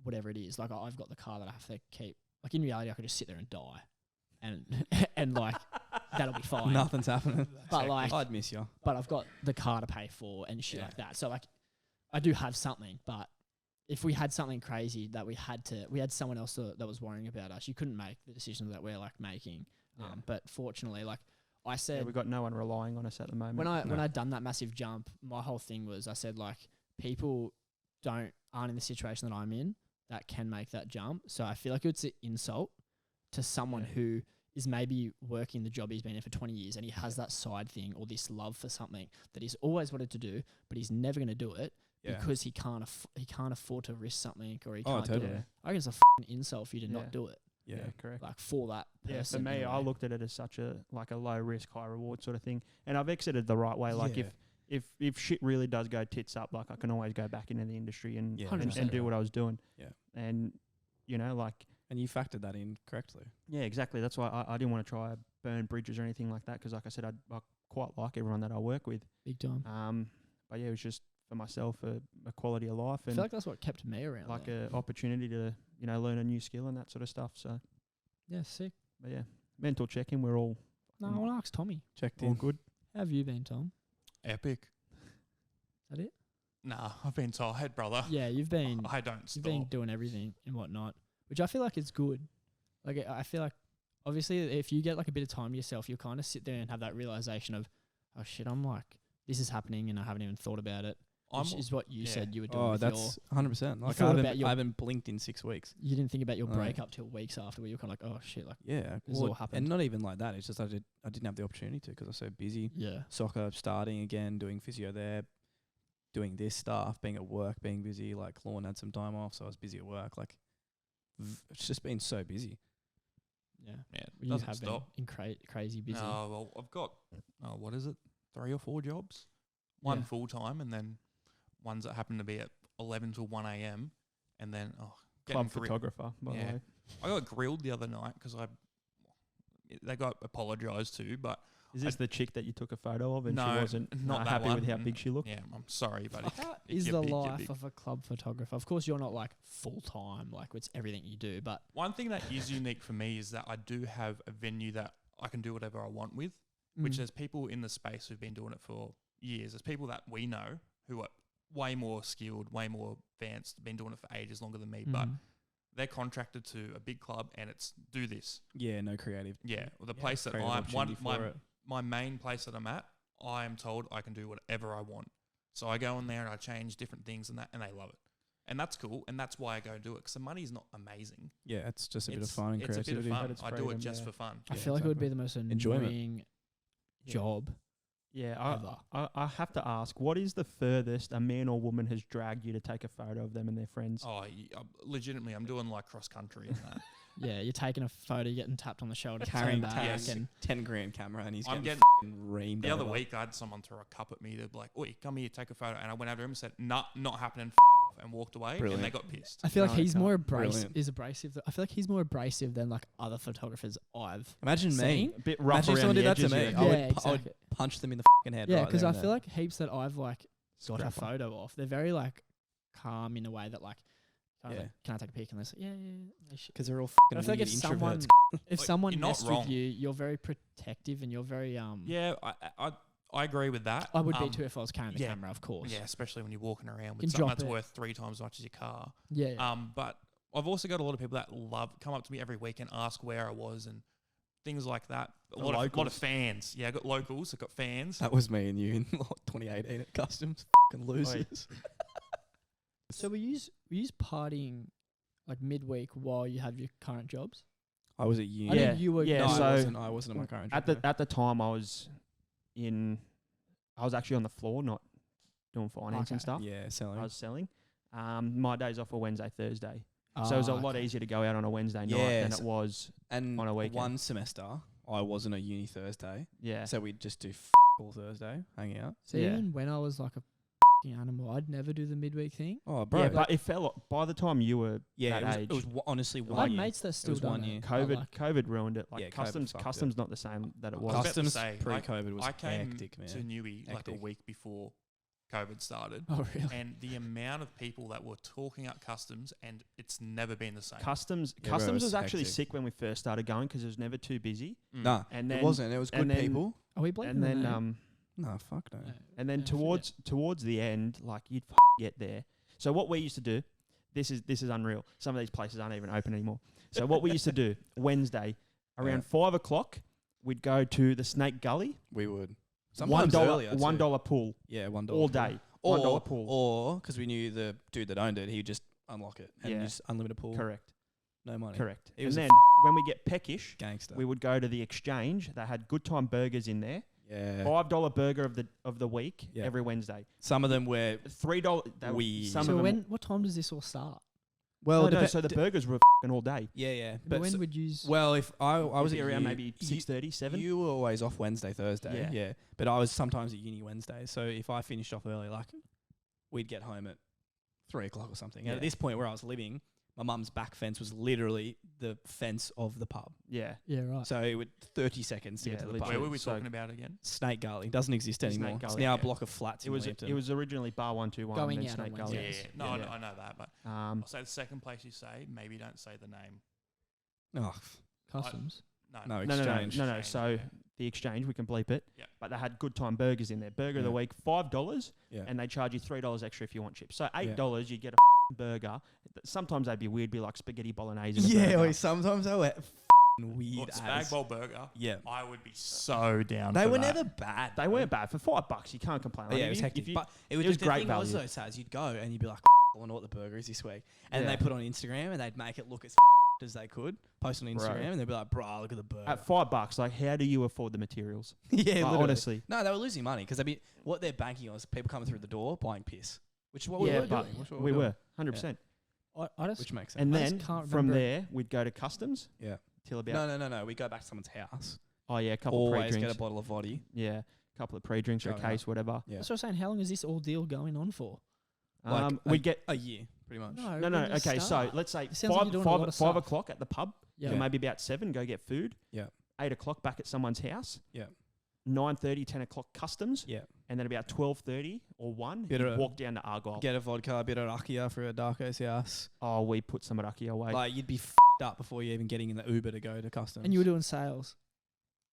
whatever it is, like I've got the car that I have to keep. Like in reality, I could just sit there and die, and and like that'll be fine. Nothing's happening. But like, I'd miss you. but I've got the car to pay for and shit Yeah. like that. So like, I do have something. But if we had something crazy that we had someone else that was worrying about us, you couldn't make the decisions that we're like making. Yeah. But fortunately, like I Yeah, said, we've got no one relying on us at the moment. when I'd done that massive jump, my whole thing was I said like people aren't in the situation that I'm in that can make that jump. So I feel like it's an insult to someone who is maybe working the job he's been in for 20 years and he has that side thing or this love for something that he's always wanted to do, but he's never going to do it Yeah. because he can't afford to risk something or he Oh, can't do totally. it. I think it's a insult for you to Yeah. not do it. Yeah. correct. Like for that person. Yeah, for me, in a I way. looked at it as such a low risk, high reward sort of thing, and I've exited the right way. Like Yeah. if shit really does go tits up, like I can always go back into the industry and Yeah, and, 100%. do what I was doing. Yeah. And like And you factored that in correctly. yeah, exactly. That's why I didn't want to try burn bridges or anything like that because, like I said, I quite like everyone that I work with. Big time. But yeah, it was just for myself a quality of life I and feel like that's what kept me around. like there. a opportunity to learn a new skill and that sort of stuff. So, Yeah, sick. but yeah, mental check-in. We're all No, I want to ask Tommy. Checked all in. good. How have you been, Tom? epic. Is that it? Nah, I've been tired, brother. Yeah, you've been I don't you've been stop. doing everything and whatnot, which I feel like is good. Like I feel like obviously if you get like a bit of time to yourself, you'll kind of sit there and have that realization of, oh shit, I'm like this is happening and I haven't even thought about it. Which is what you said you were doing. Oh, with that's 100%. Like thought I about your- haven't blinked in 6 weeks. you didn't think about your No. breakup till weeks after, where you're kind of like, oh shit, like Yeah, This all happened. and not even like that. It's just I didn't have the opportunity to because I was so busy. yeah, Soccer starting again, doing physio there, doing this stuff, being at work, being busy. Like Lorne had some time off, so I was busy at work. Like it's just been so busy. Yeah. Yeah, it You doesn't have stop. been crazy busy. No, well, I've got, what is it, 3 or 4 jobs? One Yeah. full-time and then ones that happen to be at 11 till 1 a.m. And then, Club photographer, by the Yeah. way. I got grilled the other night because they got apologised to, but Is this the chick that you took a photo of and No, she wasn't not that happy with one. how big she looked? yeah, I'm sorry, buddy. How is You're the big, you're life big. of a club photographer? Of course, you're not like full time, like it's everything you do. But One thing that is unique for me is that I do have a venue that I can do whatever I want with, which there's people in the space who've been doing it for years. There's people that we know who are way more skilled, way more advanced, been doing it for ages longer than me, but they're contracted to a big club and it's do this. Yeah, no creative. Yeah, well, the place that creative I'm opportunity for it. my main place that I'm at, I am told I can do whatever I want. So I go in there and I change different things and they love it. And that's cool, and that's why I go do it, because the money's not amazing. Yeah, it's just a bit of It's- fun and it's creativity. a bit of fun. it's I do it freedom, just yeah. for fun. I Yeah, feel like it would be exactly. the most Enjoyment. annoying Yeah. job Yeah, ever. I have to ask, what is the furthest a man or woman has dragged you to take a photo of them and their friends? Oh, legitimately, I'm doing like cross country and that. Yeah, you're taking a photo, you're getting tapped on the shoulder, Carrying turn back, tags. and 10 grand camera and he's I'm getting getting- reamed The other over. week, I had someone throw a cup at me to be like, "Oi, come here, take a photo." And I went over to him and said, "Nah, not happening," and walked away. Brilliant. And they got pissed. I feel like No, he's can't. more Brilliant. abrasive. I feel like he's more abrasive than like other photographers I've Imagine me. seen. A bit rough Imagine if around someone the did that to edges, me. yeah. I would, Yeah, I would exactly. punch them in the fucking head. Yeah, right because there I and feel there. like heaps that I've like got a Scrapper. photo off. They're very like calm in a way that like, kind of Yeah. like, can I take a pic? And they're like, yeah. They should. Because they're all But fucking I feel like weird if someone introverts. if Like, someone you're not messed wrong. with you, you're very protective and you're very Yeah, I agree with that. I would be too if I was carrying the yeah. camera, of course. Yeah, especially when you're walking around Can with something drop that's it. worth 3 times as much as your car. Yeah. But I've also got a lot of people that come up to me every week and ask where I was and things like that. A The lot of locals. fans. Yeah, I got locals. I got fans. That was me and you in 2018 at Customs. Fucking losers. So we use partying like midweek while you have your current jobs. I was at uni. I Yeah, think you were. yeah, No, so I wasn't at my current job. At the though. at the time, I was actually on the floor, not doing finance Okay. and stuff. yeah, selling. I was selling. My days off were Wednesday, Thursday, so it was a lot easier to go out on a Wednesday night Yeah, than so- it was. and on a weekend. one semester, I wasn't at uni Thursday, Yeah, so we'd just do all Thursday, hang out. So Yeah. even when I was like a animal, I'd never do the midweek thing. Oh, bro. yeah, but it fell by the time you were yeah, that it age. was honestly I one had year. mates that still was done one it. year. but, COVID. like, COVID ruined it. Like Yeah, COVID customs, fucked customs not the same that it was was. about to Customs say, pre-COVID was I came hectic, man. to Newey like a Hectic. week before COVID started. Oh really? And the amount of people that were talking up customs, and it's never been the same. Customs, Yeah, bro, it customs was was actually hectic. sick when we first started going because it was never too busy. Mm. Nah, And then it wasn't. It was good and then- people. Are we blanking and the then name? No, fuck no. No. and then Yeah, I forget. towards the end, like you'd get there. So what we used to do, this is unreal. Some of these places aren't even open anymore. So what we used to do Wednesday around Yeah. 5 o'clock, we'd go to the Snake Gully. We would. $1 Sometimes earlier too. $1 pool Yeah, $1 all pool. day. $1 Or pool. Or because we knew the dude that owned it, he would just unlock it and Yeah. just unlimited pool. Correct. No money. Correct. He And was a then when we get peckish, Gangster. we would go to the Exchange. They had Good Time burgers in there. yeah. $5 burger of the week Yeah. every Wednesday. Some of them were $3. We- Some So of them. what time does this all start? well. No, depe- so the de- burgers were all day. yeah. But But when so- would you? well, if I was It'd at be around uni- maybe 6:30, 7. You were always off Wednesday, Thursday. Yeah. Yeah. But I was sometimes at uni Wednesday. So if I finished off early, like we'd get home at 3 o'clock or something. And Yeah. at this point where I was living, my mum's back fence was literally the fence of the pub. Yeah. Yeah, right. So it would 30 seconds to Yeah, get to the literally. pub. Where were we So- talking about again? Snake Gully doesn't exist Snake anymore. It's Gully, now yeah. a block of flats. It in was Leamington. originally Bar 121 Going and then out on Snake Yeah, Gully. Wednesdays. No, Yeah. I know that, but I'll say the second place you say, maybe don't say the name. Oh, Customs. no, No, exchange. no. Exchange, So yeah. the Exchange, we can bleep it. Yeah. But they had Good Time burgers in there. Burger of the Yeah. week, $5, Yeah. and they charge you $3 extra if you want chips. So Yeah. $8, you get a burger. Sometimes they'd be weird, be like spaghetti bolognese. in a Yeah, burger. wait, sometimes they were weird. What, Spag as. Bowl Burger? Yeah. I would be so down. They for were that. never bad. They though. weren't bad for $5. You can't complain. Oh, Like, yeah, if it was you- hectic. if you- But it was was the great thing value. was though, Saz, you'd go and you'd be like, I wonder what the burger is this week. And Yeah. then they put on Instagram and they'd make it look as as they could. Post on Instagram Bro. and they'd be like, bro, look at the burger. at $5, like how do you afford the materials? yeah, Like, literally. honestly. No, they were losing money because what they're banking on is people coming through the door buying piss, which is what we Yeah, were but doing. Which is what we doing. were 100%. I just which makes sense. And I just then can't from remember. there, we'd go to customs. Yeah. Till about No. We go back to someone's house. oh yeah, a couple Always pre-drinks. get a bottle of vodka. Yeah, a couple of pre-drinks or a Going case, whatever. Yeah. That's what I'm saying. How long is this ordeal going on for? Like We'd get a year, pretty much. no. when does it Okay, so start? let's say It sounds like you're doing a lot of 5 stuff. o'clock at the pub. Yeah. So maybe about 7, go get food. Yeah. 8 o'clock back at someone's house. Yeah. 9:30, 10 o'clock customs. Yeah. And then about 12:30 or 1, Bit you'd of- walk down to Argyle. Get a vodka, a bit of rakia for a Darko's house. Oh, we put some raki away. Like you'd be up before you even getting in the Uber to go to customs. And you were doing sales.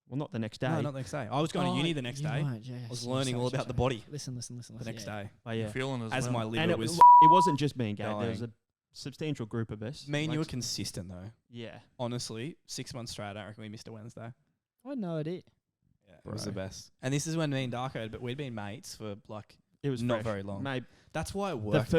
well, not the next day. No, not the next day. I was going to uni the next you day. weren't, yes, I was you learning all sorry, about the sorry. body Listen. the next day. Oh, yeah. Feeling As well. my And liver it was wasn't just me and Gabe. There was dying. a substantial group of us. Me and you were Like, consistent though. yeah. Honestly, 6 months straight, I reckon we missed a Wednesday. I had no idea. Yeah, it was the Bro. best. And this is when me and Darko, but we'd been mates for like It was not fresh. very long. Mate, That's why it the worked.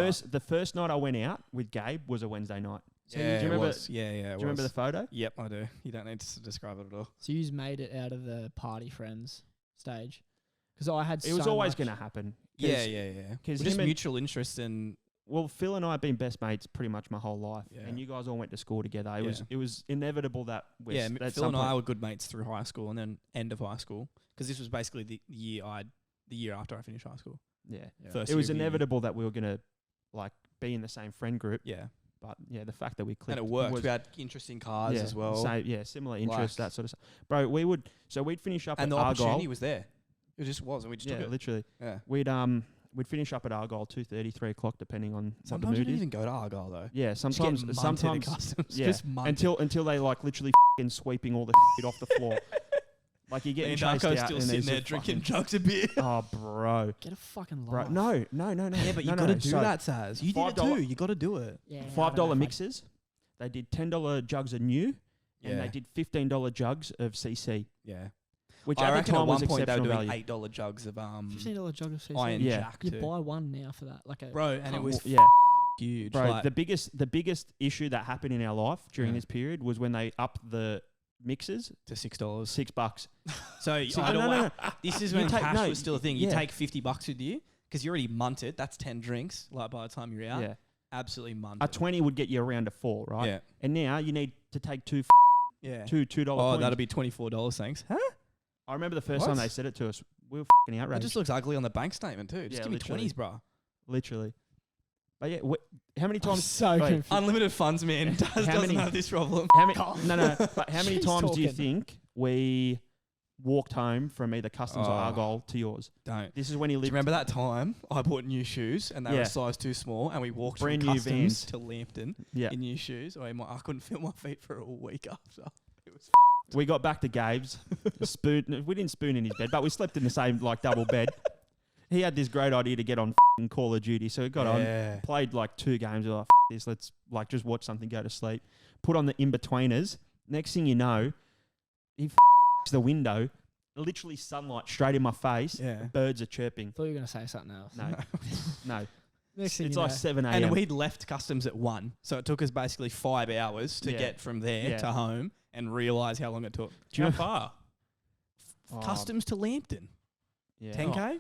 first night I went out with Gabe was a Wednesday night. So yeah, you- do you remember? it was. Yeah, Do you remember the photo? Yep, I do. You don't need to describe it at all. So you made it out of the party friends stage. Because I had It was so always much- going to happen. Yeah. We're 'cause just him and- mutual interest in. Well, Phil and I have been best mates pretty much my whole life, Yeah. and you guys all went to school together. It Yeah. was inevitable that we Yeah, at Phil some and I point- were good mates through high school and then end of high school because this was basically the year after I finished high school. yeah. Yeah. First It was year of uni. inevitable that we were going to like be in the same friend group, Yeah, but yeah, the fact that we clicked and it worked. was- We had interesting cars yeah, as well. similar interests, Like- that sort of stuff. Bro, we'd finish up And at the Argyle. opportunity was there. It just was, and we just Yeah, took it. literally. Yeah. We'd finish up at Argyle 2:30, 3 o'clock, depending on what the Sometimes you mood don't is. even go to Argyle though. Yeah, Just get sometimes munted at customs. yeah, Just munted. until they like literally f***ing sweeping all the shit off the floor. Like you're Me getting and chased Darko's out still and sitting there's there just drinking fucking- jugs of beer. Oh, bro. Get a fucking Bro, life. no. Yeah, but No, you got to do so that, Saz. You did it $5 too. You got to do it. Yeah, I don't $5 know if I- mixes. They did $10 jugs of new, and they did $15 jugs of CC, Yeah. which I at the reckon time at was one point they were exceptional doing value. $8 jugs of $15 jug of CC. Iron Yeah. Jack You too. buy one now for that, like a Bro, and it was Yeah, huge. bro. Like, The biggest issue that happened in our life during Yeah. this period was when they upped the mixes to $6. $6. So See, I no, don't no, want. no. This is You when take- cash no, was still a thing. You yeah. take $50 with you because you're already munted. That's 10 drinks. Like by the time you're out, Yeah, absolutely munted. a 20 would get you around to 4, right? Yeah, And now you need to take two yeah. $2 Oh, coins. that'll be $24. Thanks. Huh? I remember the first time What? they said it to us. We were It outraged. just looks ugly on the bank statement too. Just Yeah, give me literally. 20s, bro. Literally. But yeah, how many I'm times? so Wait, confused. Unlimited funds, man. Doesn't many- have this problem. How many? No. But how many She's times do you talking. think we walked home from either Customs or Oh. Argyle to yours? Don't. This is when he Do you lived. remember that time I bought new shoes and they were Yeah. a size too small and we walked Brand from new Customs Vans. to Lambton Yeah, in new shoes? I couldn't feel my feet for a week after. It was we got back to Gabe's. Spoon. We didn't spoon in his bed, but we slept in the same like double bed. He had this great idea to get on Call of Duty, so he got on. Played like 2 games. We're like, this, let's like just watch something, go to sleep. Put on the in-betweeners. Next thing you know, he the window, literally sunlight straight in my face. Yeah. Birds are chirping. thought you were going to say something else. No, no. Next thing It's you like know, 7 a.m. And we'd left Customs at 1. So it took us basically 5 hours to Yeah. get from there Yeah. to home and realise how long it took. Do you How know- far? Oh, Customs to Lambton. yeah. 10K?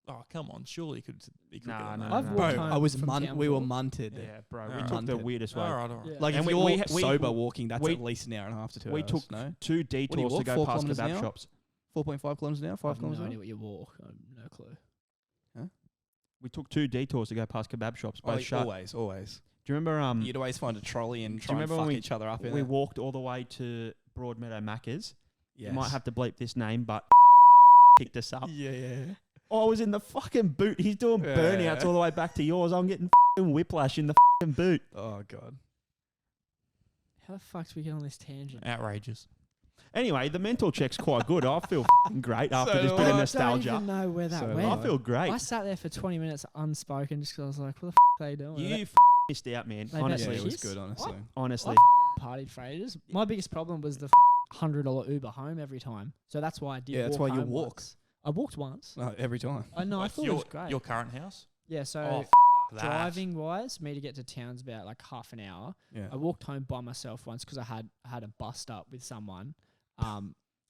Oh, come on. Surely you could get Nah, on nah, that. I've nah. walked Bro, home I was from town we were before. munted. Yeah, bro. We Alright. took the Munted. weirdest way. All right, all right. Yeah. Like And if we- you're we- sober walking, that's we- at least an hour and a half to 2 We hours. took no? 2 detours walk, to go 4 past kilometres an kebab hour? shops. 4.5 kilometres an hour, 5 I have no kilometres an idea hour. what you walk. I have no clue. We took 2 detours to go past kebab shops. Oh, Both shut. always. Do you remember? You'd always find a trolley and do you try and remember fuck when each other up in we it. walked all the way to Broadmeadow Macca's. Yes. You might have to bleep this name, but picked us up. Yeah. I was in the fucking boot. He's doing Yeah. burnouts all the way back to yours. I'm getting whiplash in the boot. Oh, God. How the fuck do we get on this tangent? Outrageous. Anyway, the mental check's quite good. I feel great after So this do bit of I. I don't nostalgia. even know where that So do went. I feel great. I sat there for 20 minutes unspoken just because I was like, what the f*** are they doing? You missed out, man. They Yeah, Honestly, it was Kiss? good, honestly. honestly. partied for ages. My biggest problem was the $100 Uber home every time. So that's why I did Yeah, that's walk why you home walk. once. I walked once. No, every time. I know, I Like thought it your, was great. Your current house? Yeah, so Oh, that. driving wise, me to get to town's about like half an hour. Yeah. I walked home by myself once because I had a bust up with someone.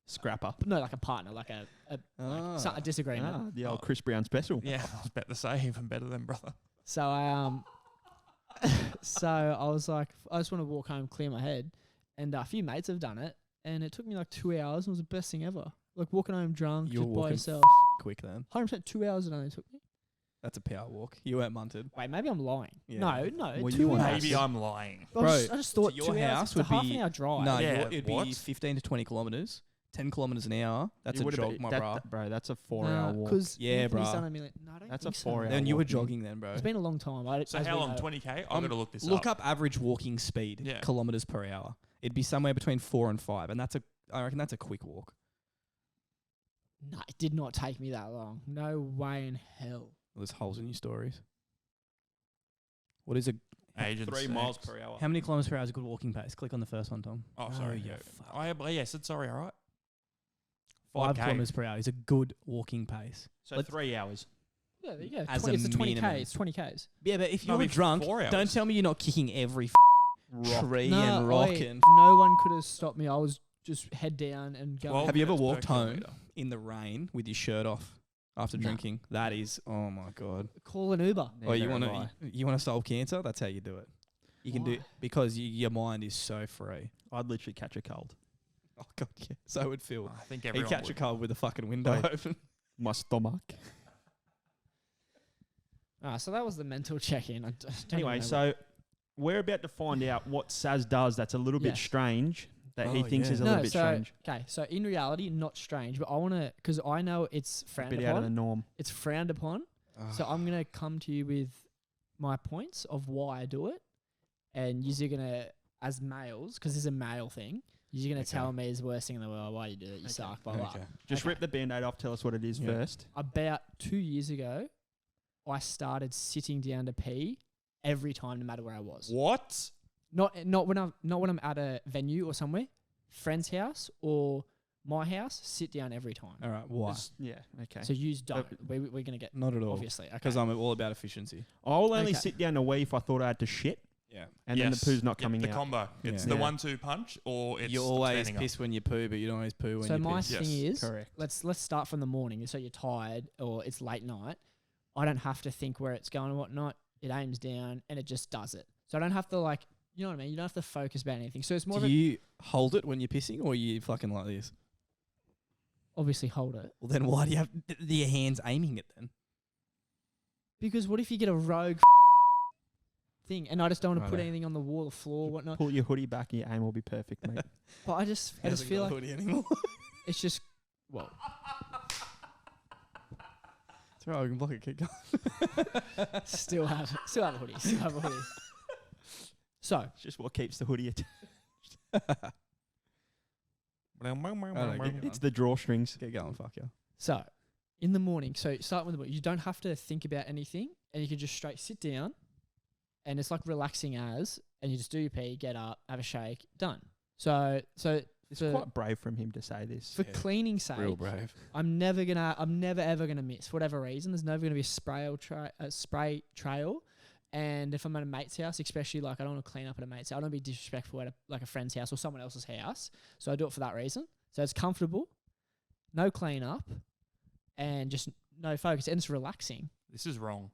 Scrapper. No, like a partner, like a Ah. disagreement. The old Chris Brown special. Yeah, I was about to say even better than brother. So I So I was like, I just want to walk home, clear my head. And a few mates have done it. And it took me like 2 hours. And it was the best thing ever. Like walking home drunk, You're just by walking yourself. Quick then. 100% 2 hours it only took me. That's a power walk. You weren't munted. Wait, maybe I'm lying. Yeah. No, Well, 2 you want hours. Maybe I'm lying. I just thought to your 2 hours, house it's a would half be- an hour drive. No, Yeah, it'd what? be 15 to 20 kilometers. 10 kilometers an hour. That's You a would've jog, been- my that- bro. Bro, that's a 4-hour walk. Because Yeah, bruh. No, I don't That's a think so. 4 hour Then you were walk, mate. jogging then, bro. It's been a long time. So as how we long? know. 20k? I've got to look this Look up. up average walking speed, Yeah. kilometers per hour. It'd be somewhere between 4 and 5, and I reckon that's a quick walk. No, it did not take me that long. No way in hell. There's holes in your stories. What is a 3 miles per hour. how many kilometers per hour is a good walking pace? Click on the first one, Tom. Oh, sorry. you yeah. fuck. I said sorry, all right? 5 5K. kilometers per hour is a good walking pace. So Let's- 3 hours. Yeah, there you go. As 20, a it's a 20k. minimum. It's 20ks. Yeah, but if No, you're it'd be drunk, 4 don't hours. tell me you're not kicking every tree No, and rock oi, and no one could have stopped me. I was just head down and going. 12 Have you ever minutes per walked home? kilometre. in the rain with your shirt off after No. drinking. That is, oh my god. Call an Uber. Oh, you Neither want have to solve cancer? That's how you do it. You can do Why? because your mind is so free. I'd literally catch a cold. Oh god, yeah. So would Phil. I think He'd everyone catch a would. cold with the fucking window Right. open. My stomach. So that was the mental check-in. I don't even Anyway, know so we're about to find out what Saz does that's a little bit Yes. strange that he Oh, thinks yeah. is a No, little bit so strange. okay. So in reality, not strange, but I want to because I know it's A frowned bit out of the upon. norm. It's frowned upon. So I'm gonna come to you with my points of why I do it, and you're gonna, as males, because this is a male thing, you're gonna Okay. tell me it's the worst thing in the world. Why you do it? You suck. Blah blah. Okay. Just Okay. rip the band-aid off. Tell us what it is Yeah. first. About 2 years ago, I started sitting down to pee every time, no matter where I was. What? Not when I'm at a venue or somewhere, friend's house or my house. Sit down every time. All right. Why? Yeah. Okay. So you don't. We're gonna get Not at all. obviously okay. Because I'm all about efficiency. I'll only Okay. sit down to wee if I thought I had to shit, Yeah. and then the Yes. poo's not Yep, coming the out. combo. It's Yeah. the Yeah. 1-2 punch, or it's You always standing up. piss when you poo, but you don't always poo when So you my piss. Yes. thing is, Correct. let's start from the morning. So you're tired or it's late night. I don't have to think where it's going and whatnot. It aims down and it just does it. So I don't have to you know what I mean? You don't have to focus about anything. So it's more Do of a, you hold it when you're pissing, or you fucking like this? obviously hold it. Well, then why do you have your hands aiming it then? Because what if you get a rogue thing and I just don't want to put Righto. anything on the wall or floor or whatnot. Pull your hoodie back and your aim will be perfect, mate. But I just feel like anymore. it's just, well, It's right, I can block it. Keep going. still have a hoodie. Still have a hoodie. So It's just what keeps the hoodie attached. It's the drawstrings. Get going, fuck yeah. So, in the morning, so start with the morning. You don't have to think about anything, and you can just straight sit down, and it's like relaxing and you just do your pee, get up, have a shake, done. So It's for, quite brave from him to say this. for Yeah. cleaning sake, Real brave. I'm never ever gonna miss for whatever reason. There's never gonna be a spray trail. And if I'm at a mate's house, especially I don't want to clean up at a mate's house, I don't want to be disrespectful at a friend's house or someone else's house. So I do it for that reason. So it's comfortable, no clean up, and just no focus, and it's relaxing. This is wrong.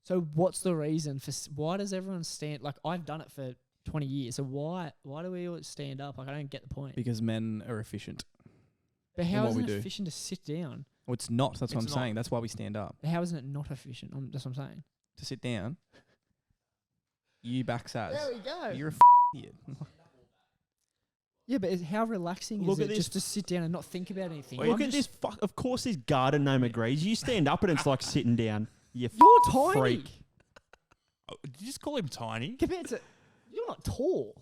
So what's the reason for why does everyone stand? I've done it for 20 years. So why do we all stand up? I don't get the point. Because men are efficient. But how what is we it do. efficient to sit down? Well, it's not. That's what I'm It's not. saying. That's why we stand up. How isn't it not efficient? That's what I'm saying. To sit down. You back Saz. we go. You're a idiot. Yeah, but how relaxing Look is at it this. just to sit down and not think about anything? Look I'm at this. just- Of course, this garden gnome agrees. You stand up and it's like sitting down. You You're tiny. freak. Oh, did you just call him tiny? Compared to, you're not tall.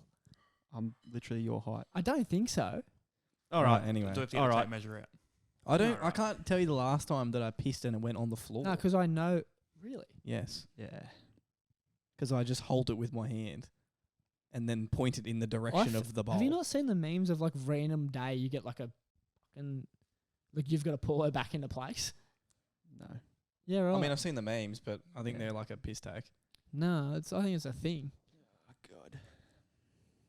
I'm literally your height. I don't think so. All right. Anyway. Do we have to get All a right. tape measure out? I don't. Alright. I can't tell you the last time that I pissed and it went on the floor. No, because I know. Really? Yes. Yeah. Because I just hold it with my hand, and then point it in the direction of the bowl. Have you not seen the memes of random day you get a fucking you've got to pull her back into place? No. Yeah, right. I mean, I've seen the memes, but I think Yeah. they're like a piss take. no, I think it's a thing. Oh, God.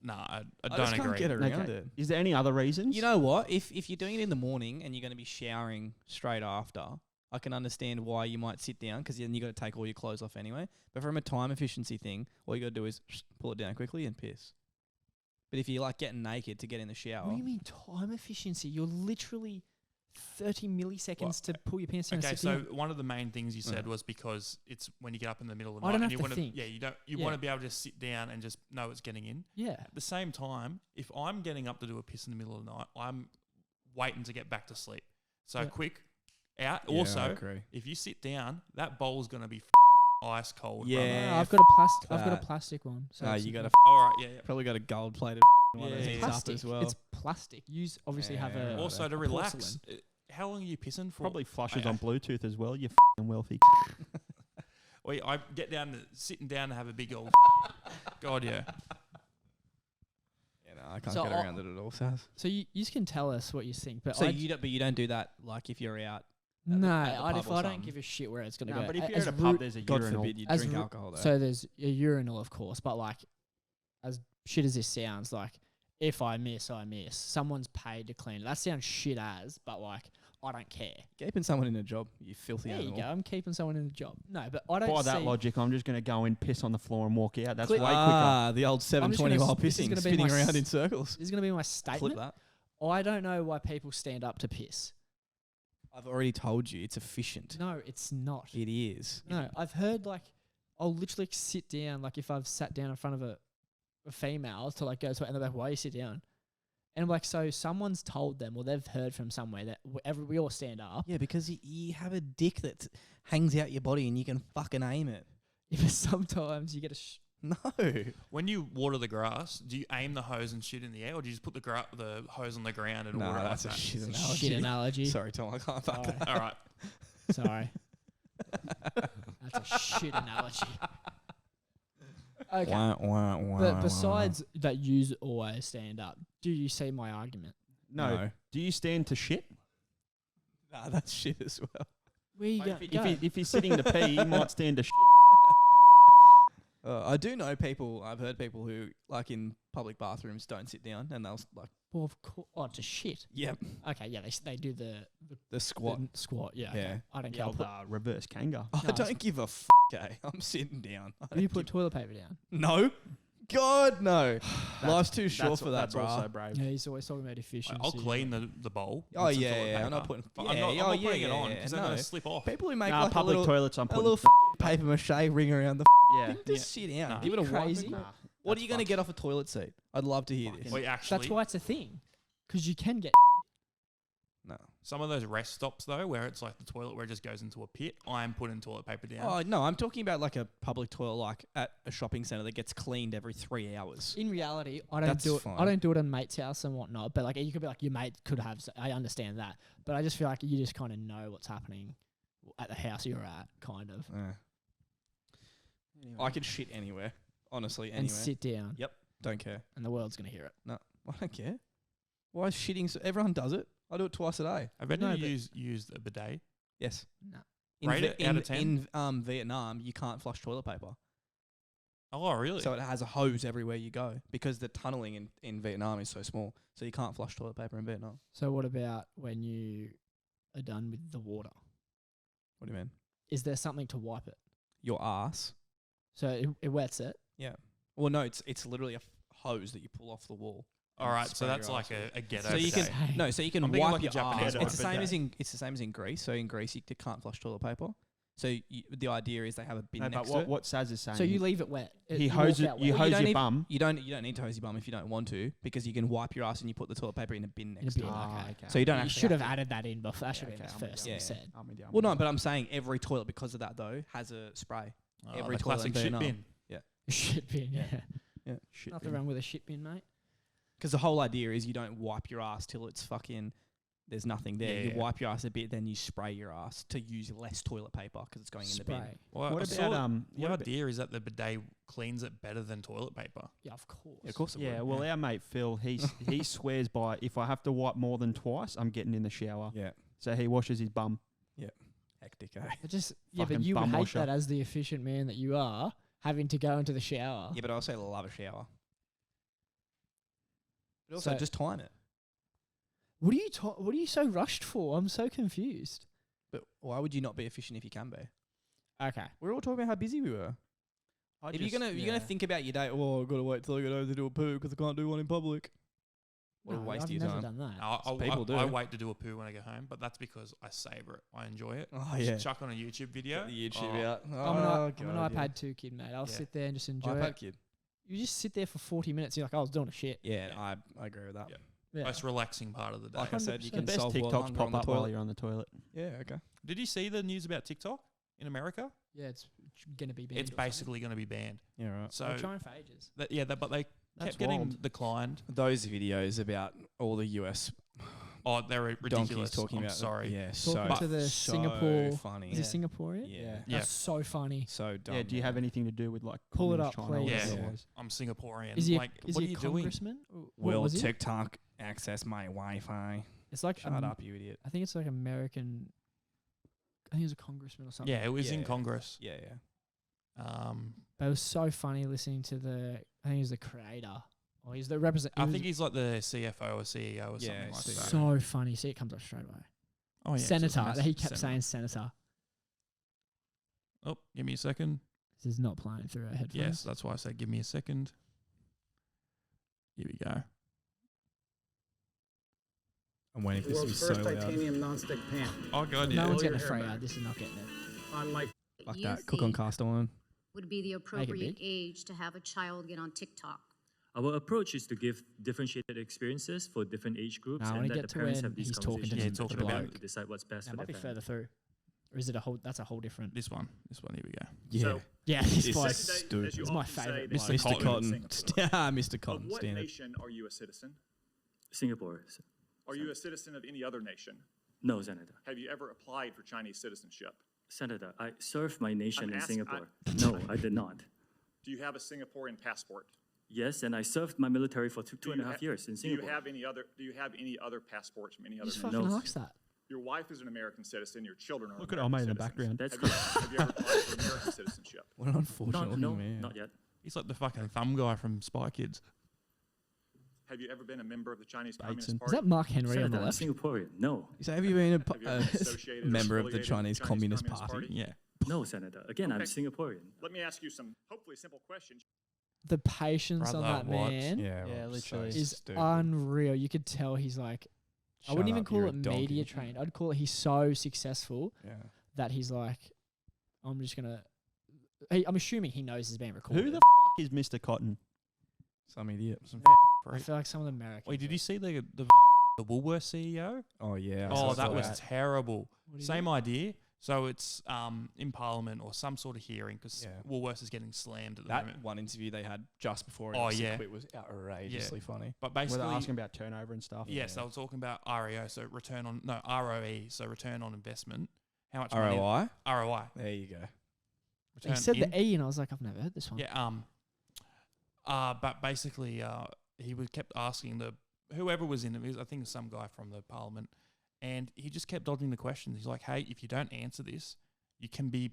Nah, I I don't just agree. can't get around Okay. it. Is there any other reasons? You know what? If you're doing it in the morning and you're going to be showering straight after, I can understand why you might sit down because then you got to take all your clothes off anyway. But from a time efficiency thing, all you got to do is pull it down quickly and piss. But if you're like getting naked to get in the shower, What do you mean time efficiency? You're literally 30 milliseconds to pull your pants down. Okay, and sit so down. one of the main things you said was because it's when you get up in the middle of the I night don't and have you to want think. you Yeah. want to be able to just sit down and just know it's getting in. Yeah. At the same time, if I'm getting up to do a piss in the middle of the night, I'm waiting to get back to sleep. So Yeah. quick out. Yeah, I Also, agree. if you sit down, that bowl's gonna be ice cold. Yeah. brother. No, I've got a plastic. I've got that. a plastic one. So No, it's you got not- to All right. Yeah. probably got a gold plated one Yeah, that yeah, heats yeah. up plastic. as well. It's plastic. You obviously have Yeah, a. right. Also, to a relax. porcelain. How long are you pissing for? Probably flushes Okay. on Bluetooth as well. You wealthy. Well, I get down to sitting down to have a big old. God, yeah. Yeah, no, I can't So get I- around it at all. Saz. So you can tell us what you think, but So I you don't do that like if you're out. no, at the pub if or I don't something. give a shit where it's gonna No, go. but if you're as at a pub, ru- there's a God urinal. forbid you As drink ru- alcohol though. so there's a urinal, of course, but like as shit as this sounds, like if I miss, I miss. Someone's paid to clean it. That sounds shit as, but like I don't care. Keeping someone in a job, you filthy There you animal. go. I'm keeping someone in the job. No, but I don't By that see. logic, I'm just going to go and piss on the floor and walk out. That's Click- way quicker. Ah, the old 720 gonna while s- this is pissing, gonna be spinning my around s- in circles. This is gonna be my Clip statement. that. I don't know why people stand up to piss. I've already told you it's efficient. No, it's not. It is. No, I've heard like I'll literally sit down, like if I've sat down in front of a female to like go to, and they're like, "Why you sit down?" And I'm like, so someone's told them, or they've heard from somewhere that we all stand up. Yeah, because you have a dick that hangs out your body and you can fucking aim it. Yeah, but sometimes you get a. No. When you water the grass, do you aim the hose and shoot in the air, or do you just put the hose on the ground and No, water it that's a like that? shit It's a analogy. shit analogy. Sorry, Tom, I can't fuck Sorry. that. All right. Sorry. That's a shit analogy. Okay. Wah, wah, wah, But wah. besides that, you always stand up. Do you see my argument? No. Do you stand to shit? Nah, that's shit as well. Where you Like, go? if he's sitting to pee, he might stand to shit. I do know people. I've heard people who, like in public bathrooms, don't sit down and they'll like, Well, of course. Oh, to shit. yep, Okay, yeah, they do the the squat. squat. Yeah. Yeah. Okay. I don't The care. old No, reverse kanga. I it's- don't give a eh? I'm sitting down. I You don't put give- toilet paper down. no, God no. Life's too short for that, That's bro. also brave. Yeah, he's always talking about efficiency. I'll clean the bowl. Oh with some yeah, toilet yeah. I'm not paper. putting. But Yeah, I'm not, I'm yeah, not yeah, putting it yeah, on yeah, because they're no. going to slip off. People who make Nah, like a public little, toilets, I'm a putting. little paper mache ring around the. Yeah. Just sit down. Nah. Give it a Crazy. wipe. Nah, What are that's you going to fucked. get off a toilet seat? I'd love to hear this. Well, actually, That's why it's a thing. Because you can get. No. some of those rest stops though, where it's like the toilet where it just goes into a pit, I'm putting toilet paper down. Oh no, I'm talking about like a public toilet, like at a shopping centre that gets cleaned every 3 hours. In reality, I don't That's do it. fine. I don't do it at mate's house and whatnot. But like, you could be like, your mate could have. I understand that, but I just feel like you just kind of know what's happening at the house you're at, kind of, I could shit anywhere, honestly. and Anywhere. sit down, Don't care. and the world's gonna hear it. I don't care. Why is shitting? Everyone does it. I do it twice a day. Have any No, of you but- used a bidet? Yes. No. Rate it out of 10? In Vietnam, you can't flush toilet paper. Oh, really? So it has a hose everywhere you go because the tunneling in Vietnam is so small. So you can't flush toilet paper in Vietnam. So what about when you are done with the water? What do you mean? Is there something to wipe it? Your ass. So it wets it. Well, no, it's literally a hose that you pull off the wall. All and right, so spray that's your like ass with. a ghetto So you bidet. can no, so you can I'm thinking wipe like a your Japanese ass. type It's the same bidet. it's the same as in Greece. So in Greece, you can't flush toilet paper. So the idea is they have a bin No, next but to it. what Saz is saying. So you leave it wet. he you walk hoses out you wet. Well, hose don't your need- bum. You don't need to hose your bum if you don't want to because you can wipe your ass and you put the toilet paper in a bin In a next bin, to it. okay. So you don't You actually should have to- added that in before. That should have okay, been I'm the with first you. thing Yeah. said. I'm with you, I'm Well, with no, you. but I'm saying every toilet because of that though has a spray. Oh, every the toilet classic in shit Vietnam. bin. Shit bin, yeah. Yeah. Shit Nothing bin. wrong with a shit bin, mate. Because the whole idea is you don't wipe your ass till it's fucking. There's nothing there. Yeah. You wipe your ass a bit, then you spray your ass to use less toilet paper because it's going in the bin. Spray. Well, What I saw about the what about- idea is that the bidet cleans it better than toilet paper. Yeah, of course. Yeah, of course it Yeah, would. well, our mate Phil, he swears by if I have to wipe more than twice, I'm getting in the shower. Yeah. So he washes his bum. Hectic, eh? I just but Fucking you bum hate washer. that as the efficient man that you are, having to go into the shower. Yeah, but I also love a shower. But also So- just time it. What are you so rushed for? I'm so confused. But why would you not be efficient if you can be? Okay. We're all talking about how busy we were. If you're gonna think about your day, I've got to wait till I get home to do a poo because I can't do one in public. What a waste I've of your never time. done that. I do. wait to do a poo when I get home, but that's because I savor it. I enjoy it. Oh, Just yeah. chuck on a YouTube video. Get the YouTube Oh, out. I'm an iPad 2 kid, mate. I'll sit there and just enjoy iPad it. kid. You just sit there for 40 minutes. You're like, I was doing a shit. Yeah, Yeah. I agree with that. Yeah. Yeah. Most relaxing part of the day. Like I said, you 100%. can The best solve world TikToks hunger on pop the up while toilet. you're on the toilet. Yeah, okay. Did you see the news about TikTok in America? Yeah, it's going to be banned. It's basically going to be banned. Yeah, right. So They're trying for ages. but they That's kept getting wild. declined. Those videos about all the US Oh, they're ridiculous. donkeys talking I'm about sorry. Yeah, Talking so to the so Singapore- funny. Is it Singaporean? Yeah. Yeah. That's so funny. So dumb. Yeah, do you have anything to do with like Pull it Communist up, China or please. whatever Yeah. it was? I'm Singaporean. Is he like, is what he are a you doing? congressman? What Will was he? TikTok access my Wi-Fi? It's like Shut up, you idiot. I think it's like American. I think it was a congressman or something. Yeah, it was in Yeah. Congress. Yeah, yeah. But it was so funny listening to the. I think he was the creator, or he's the representative. I think he's like the CFO or CEO or Yeah, something like that. so funny. See, it comes up straight away. Oh, yeah, so it's Senator. a massive He kept senator. saying senator. Oh, give me a second. This is not playing through our headphones. Yes, that's why I said give me a second. Here we go. I'm waiting for this to be World's so first loud. titanium nonstick pan. Oh, God, No yeah. one's Blow getting a your free hair ad. back. This is not getting it. Unlike Fuck you that. Cook on think cast iron. would be the appropriate big. age to have a child get on TikTok? Our approach is to give differentiated experiences for different age groups No, I and wanna let get the to parents when have these he's talking to conversations Yeah, with talking the about- children to decide what's best That for might be their further family. through, or is it a whole? That's a whole different. This one. Here we go. Yeah. So, Yeah, this It's bloke. stupid. as you It's my often say, favourite this bloke. is Mr. Cotton. Singapore. Mr. Of Cotton, what standard. nation are you a citizen? Singapore. Are you a citizen of any other nation? No, Senator. Have you ever applied for Chinese citizenship? Senator, I served my nation I'm in asking- Singapore. No, I did not. Do you have a Singaporean passport? Yes, and I served my military for two Do and a you half ha- years in Do you Singapore. have any other? Do you have any other passports from any other Just nation? fucking No. ask that. Your wife is an American citizen. Your children are. Look at American Ome in the citizens. background. That's Have you ever applied for American citizenship? What an unfortunate looking no, man. not yet. He's like the fucking thumb guy from Spy Kids. Have you ever been a member of the Chinese Bateson. Communist Is Party? that Mark Henry on Senator, the I'm left? Singaporean. No, So have you been Have you ever been associated or member of the affiliated with Chinese Communist Party? Yeah. no, Senator. Again, I'm Okay. Singaporean. Let me ask you some hopefully simple questions. The patience on Brother, that what? man Yeah, Yeah, well, literally. so is stupid. unreal. You could tell he's like. I Shut wouldn't even up, call you're it a donkey. media trained. I'd call it he's so successful Yeah. that he's like, I'm just gonna. Hey, I'm assuming he knows he's being recorded. Who the is Mr. Cotton? Some idiot. Some I Freak. feel like some of the Americans. Wait, did are- you see the Woolworths CEO? Oh, yeah. I Oh, saw that was that. terrible. What do you Same do? idea. So it's in Parliament or some sort of hearing because Yeah. Woolworths is getting slammed at the That moment. one interview they had just before it Oh, yeah. quit was outrageously funny. But Were they basically, asking about turnover and stuff? yes, they were talking about REO, so ROE, so return on investment. How much money? ROI? ROI. There you go. He Return said in. the E, and I was like, I've never heard this one. Yeah. But basically, he kept asking whoever was in it. I think it was some guy from the Parliament, and he just kept dodging the questions. He's like, "Hey, if you don't answer this, you can be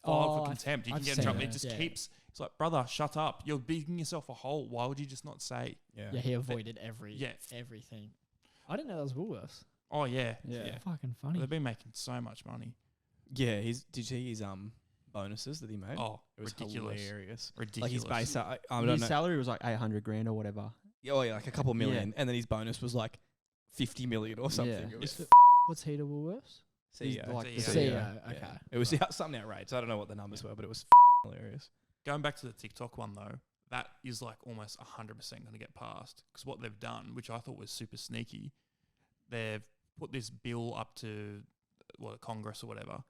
filed Oh, for I've- contempt. You I've can get in seen trouble." that, It just yeah. keeps. It's like, brother, shut up. You're digging yourself a hole. Why would you just not say? Yeah. Yeah, he avoided everything. Yeah. I didn't know that was Woolworths. Oh yeah, Yeah. Fucking funny. They've been making so much money. Yeah, did you see his bonuses that he made? Oh, it was ridiculous. hilarious. Ridiculous. Like his base, I don't His know. salary was like 800 grand or whatever. Oh yeah, like a couple million, and then his bonus was like 50 million or something. Yeah. It was What's he to Woolworths? He's CEO. like The The CEO. CEO. Okay. Yeah. It was something outrageous. I don't know what the numbers were, but it was hilarious. Going back to the TikTok one though, that is like almost 100% going to get passed because what they've done, which I thought was super sneaky, they've put this bill up to Congress or whatever,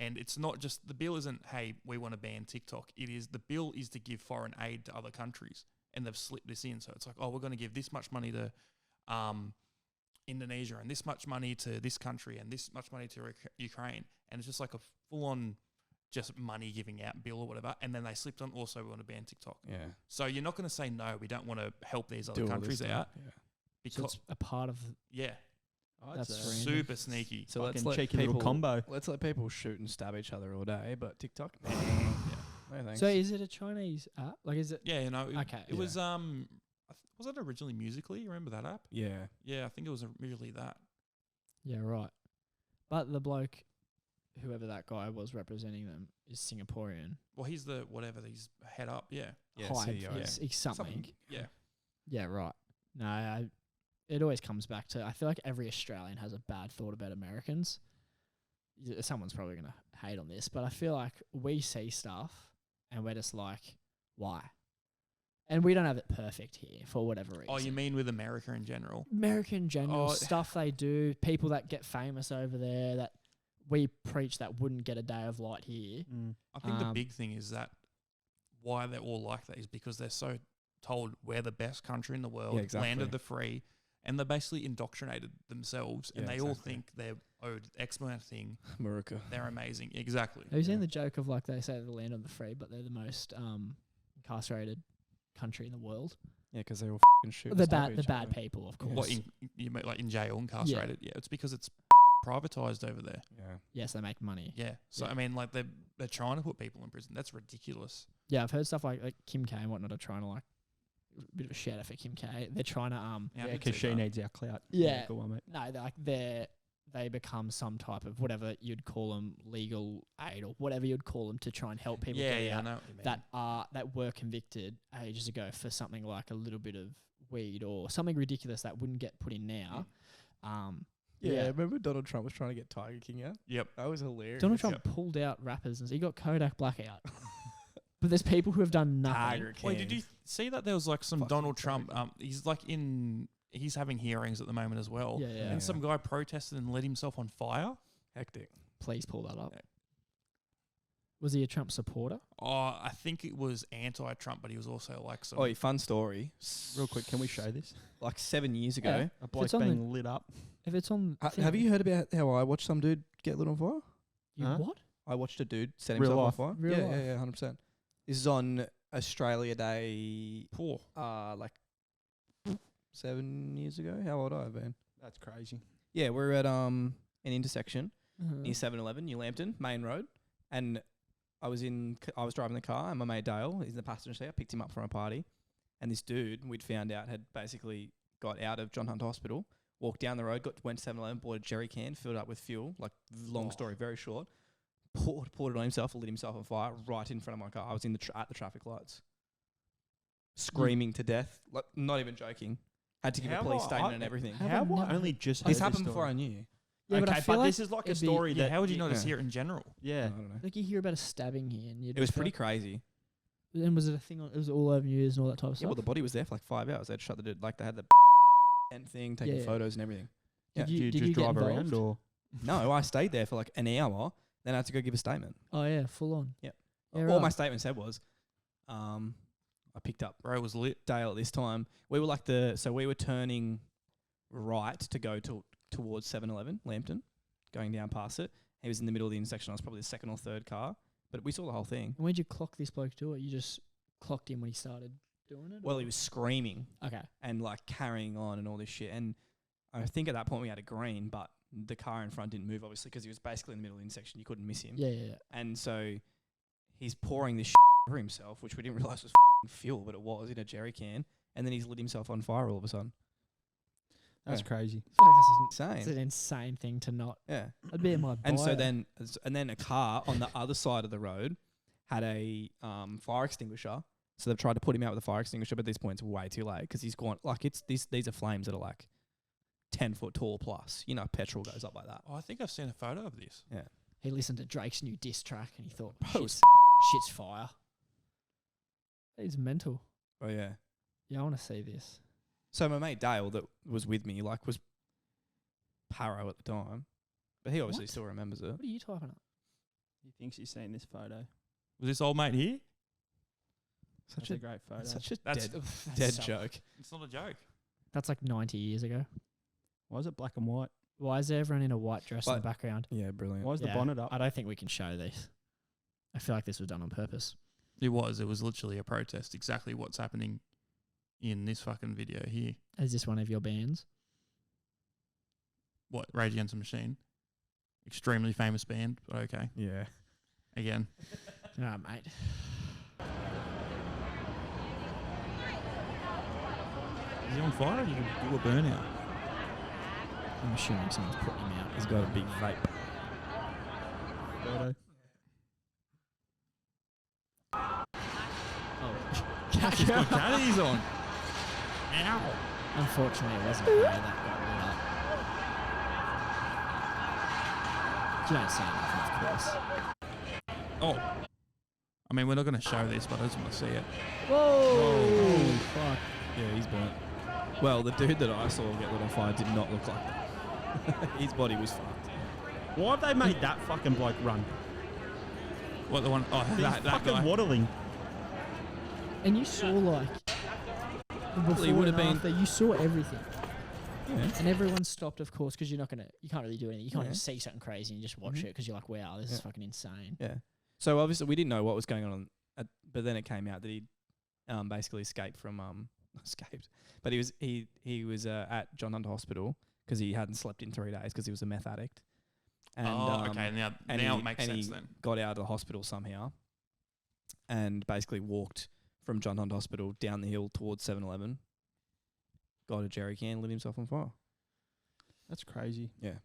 and it's not just the bill isn't hey we want to ban TikTok. It is the bill is to give foreign aid to other countries, and they've slipped this in. So it's like we're going to give this much money to Indonesia and this much money to this country and this much money to Ukraine, and it's just like a full on just money giving out bill or whatever, and then they slipped on also we want to ban TikTok. Yeah. So you're not going to say no, we don't want to help these other Do all this countries stuff, out Yeah. So because it's a part of. yeah, That's random. super sneaky. So let's Fucking let cheeky people little combo. Let's let people shoot and stab each other all day, but TikTok. No thanks. So is it a Chinese app? Like, is it? Yeah, you know, Okay. it was was that originally Musically? You remember that app? yeah. Yeah, I think it was originally that. Yeah, right. But the bloke, whoever that guy was representing them is Singaporean. Well, he's the whatever. He's head up. Yeah. Hyde, CEO. he's something. Yeah. Yeah, right. No, it always comes back to, I feel like every Australian has a bad thought about Americans. Someone's probably going to hate on this, but I feel like we see stuff and we're just like, why? And we don't have it perfect here for whatever reason. Oh, you mean with America in general? America in general, Oh, stuff they do, people that get famous over there that we preach that wouldn't get a day of light here. I think the big thing is that why they're all like that is because they're so told we're the best country in the world, Yeah, exactly. land of the free, and they're basically indoctrinated themselves, and Yeah, they all exactly. think they're owed X amount of thing. America. They're amazing. Exactly. Have you seen the joke of like they say they're the land of the free, but they're the most incarcerated country in the world? Yeah, because they all f***ing shoot. The bad people, of course. What you mean, like in jail, incarcerated? Yeah, it's because it's privatized over there. Yeah. Yes, they make money. Yeah. So Yeah. I mean, like they're trying to put people in prison. That's ridiculous. Yeah, I've heard stuff like Kim K and whatnot are trying to like a bit of a shout out for Kim K. They're trying to Yeah, I Yeah, did because see she that. needs our clout. Yeah. Good one, mate. no, they're like they become some type of whatever you'd call them, legal aid or whatever you'd call them, to try and help people Yeah, get yeah, I out know. that were convicted ages ago for something like a little bit of weed or something ridiculous that wouldn't get put in now. Yeah, remember Donald Trump was trying to get Tiger King out? Yep. That was hilarious. Donald Trump pulled out rappers and he got Kodak Black out. But there's people who have done nothing. Tiger King. Wait, did you see that there was like some Fucking Donald Trump? Tiger He's like he's having hearings at the moment as well. Yeah, yeah. And some guy protested and lit himself on fire. Hectic. Please pull that up. Yeah. Was he a Trump supporter? Oh, I think it was anti-Trump, but he was also like some. Oh, fun story. Real quick, can we show this? Like 7 years ago. Yeah. A bloke it's on being lit up. If it's on, Have you heard about how I watched some dude get lit on fire? You Huh? what? I watched a dude set Real himself life. on fire. Real yeah, life. yeah, 100%. This is on Australia Day, Poor. like 7 years ago. How old I have been? That's crazy. Yeah, we're at an intersection Uh-huh. near 7-Eleven, New Lambton, main road, and I was driving the car, and my mate Dale, he's in the passenger seat. I picked him up from a party, and this dude we'd found out had basically got out of John Hunt Hospital, walked down the road, went to 7-Eleven, bought a jerry can, filled it up with fuel. Like long story, very short. Poured it on himself, lit himself on fire right in front of my car. I was in at the traffic lights, screaming to death. Like not even joking. Had to give a How police I- statement and everything. Have How I I never- only just This heard happened before I story. knew. Yeah, okay, but I feel like this is like a it'd be- story Yeah, that. how would you not yeah. just hear it in general? I Yeah. don't know. Like you hear about a stabbing here, and It was pretty crazy. And was it a thing? It was all over news and all that type of Yeah, stuff. well, the body was there for like 5 hours. They'd shut the dude, like they had the tent thing, taking Yeah. photos and everything. Did Yeah. you Did you get drive around involved? or? No, I stayed there for like an hour. Then I had to go give a statement. Oh yeah, full on. Yep. Yeah, All right. my statement said was, I picked up Bro was lit. Dale at this time. We were like we were turning right to go towards 7-Eleven, Lambton, going down past it. He was in the middle of the intersection. I was probably the second or third car, but we saw the whole thing. And when'd you clock this bloke do it? You just clocked him when he started doing it? Well, or- he was screaming Okay. and like carrying on and all this shit. And I think at that point we had a green, but the car in front didn't move, obviously, because he was basically in the middle of the intersection. You couldn't miss him. Yeah, yeah, yeah. And so he's pouring this over himself, which we didn't realize was fuel, but it was in a jerry can. And then he's lit himself on fire all of a sudden. That's Yeah. crazy. I feel like that's Insane. an insane thing to not. Yeah. That'd be in my And so bio. then a car on the other side of the road had a fire extinguisher. So they've tried to put him out with a fire extinguisher, but at this point it's way too late because he's gone. Like these are flames that are like 10 foot tall plus. You know, petrol goes up like that. Oh, I think I've seen a photo of this. Yeah. He listened to Drake's new diss track and he thought, Bro, shit's fire. He's mental. Oh yeah. Yeah, I want to see this. So my mate Dale that was with me like was paro at the time, but he obviously What? still remembers it. What are you typing up? He thinks he's seen this photo. Was this old mate here? Such That's a great photo. such a That's- dead That's dead so- joke. It's not a joke. That's like 90 years ago. Why is it black and white? Why is everyone in a white dress in the But- background? Yeah, brilliant. Why is the Yeah, bonnet up? I don't think we can show this. I feel like this was done on purpose. It was. It was literally a protest. Exactly what's happening in this fucking video here. Is this one of your bands? What? Rage Against the Machine. Extremely famous band, but okay. Yeah. Again. No, mate. Is he on fire or did he do a burnout? I'm assuming someone's putting him out. He's got a big vape. photo. Oh, He's got caddies on. Ow. unfortunately, it wasn't Ray that got lit up. You don't say nothing, of course. Oh. I mean, we're not going to show this, but I just want to see it. Whoa! Fuck. Yeah, he's burnt. Well, the dude that I saw get lit on fire did not look like that. His body was fucked. Why have they made that fucking bloke run? What, the one? Oh, He's that fucking guy. waddling. And you saw like before he would have and been- after, you saw everything, Yeah. and everyone stopped, of course, because you can't really do anything. You can't Yeah. just see something crazy and just watch Mhm. it because you're like, wow, this is Yeah. fucking insane. Yeah. So obviously we didn't know what was going on, but then it came out that he basically escaped from but he was at John Hunter Hospital because he hadn't slept in 3 days because he was a meth addict. And, Okay. Now and it he- makes and sense he then. got out of the hospital somehow and basically walked from John Hunter Hospital down the hill towards 7-Eleven, got a jerry can, lit himself on fire. That's crazy. Yeah.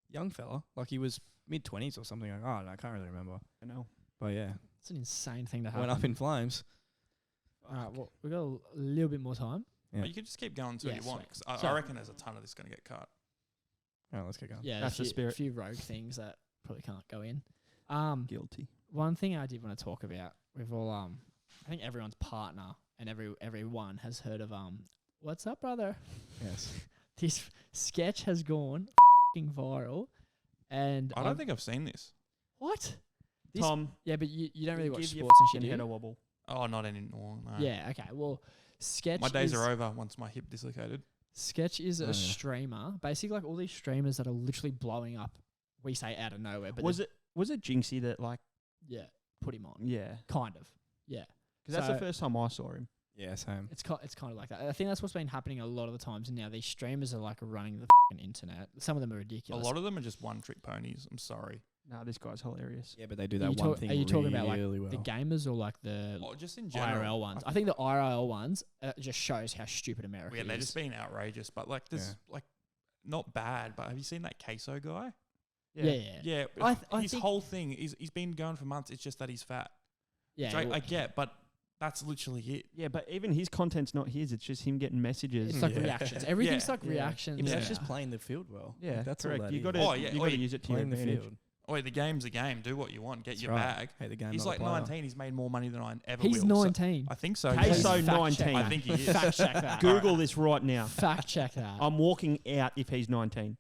Young fella. Like he was mid-20s or something. Like, I don't know, I can't really remember. I know. But yeah, It's an insane thing to happen. went up in flames. All right, well, we got a little bit more time. Yeah. But you could just keep going until Yeah, you want. sweet. 'Cause I So- reckon there's a ton of this going to get cut. All right, let's get going. Yeah, That's the a spirit. few rogue things that probably can't go in. Guilty. One thing I did want to talk about, we've all I think everyone's partner and everyone has heard of what's up, brother? Yes. This sketch has gone fing viral, and I don't think I've seen this. what. This- Tom, Yeah, but you don't really watch give your sports and shit, fucking do head a you? wobble. Oh, not anymore. No. Yeah, okay. Well, Sketch My days is, are over once my hip dislocated. Sketch is Oh, a yeah. streamer. Basically, like all these streamers that are literally blowing up. We say out of nowhere, but Was it Jinxie that like? yeah, put him on. Yeah, Kind of. Yeah. because that's So- the first time I saw him. Yeah, same. It's kind of like that. I think that's what's been happening a lot of the times now. These streamers are like running the internet. Some of them are A ridiculous. lot of them are just one-trick ponies. I'm sorry. Nah, this guy's hilarious. Yeah, but they do Are that you one talk- thing are you talking about, like, really well. the gamers or like the Oh, just in general. IRL ones. I think the IRL ones just shows how stupid America Yeah, they're is. just being outrageous. But like this, like not bad. But have you seen that queso guy? yeah. Yeah, I his think- whole thing is he's been going for months. It's just that he's fat. Yeah, Which I well, get, but that's literally it. Yeah, but even his content's not his. It's just him getting messages. it's like Yeah. reactions. Everything's Yeah. like Yeah. reactions. Yeah, but Yeah. that's just playing the field well. Yeah, Like, that's correct. all that You is. got to Oh, yeah. you Oh, got to yeah. use it to your Playing the advantage. field. Oh, the game's a game. Do what you want. Get That's your right. bag. Hey, the game. He's not like a player. 19. He's made more money than I ever He's will. So 19. I think so. Queso yeah. Queso fact 19. check I think he is. Fact check that. Google this right now. Fact check that. I'm walking out if he's 19.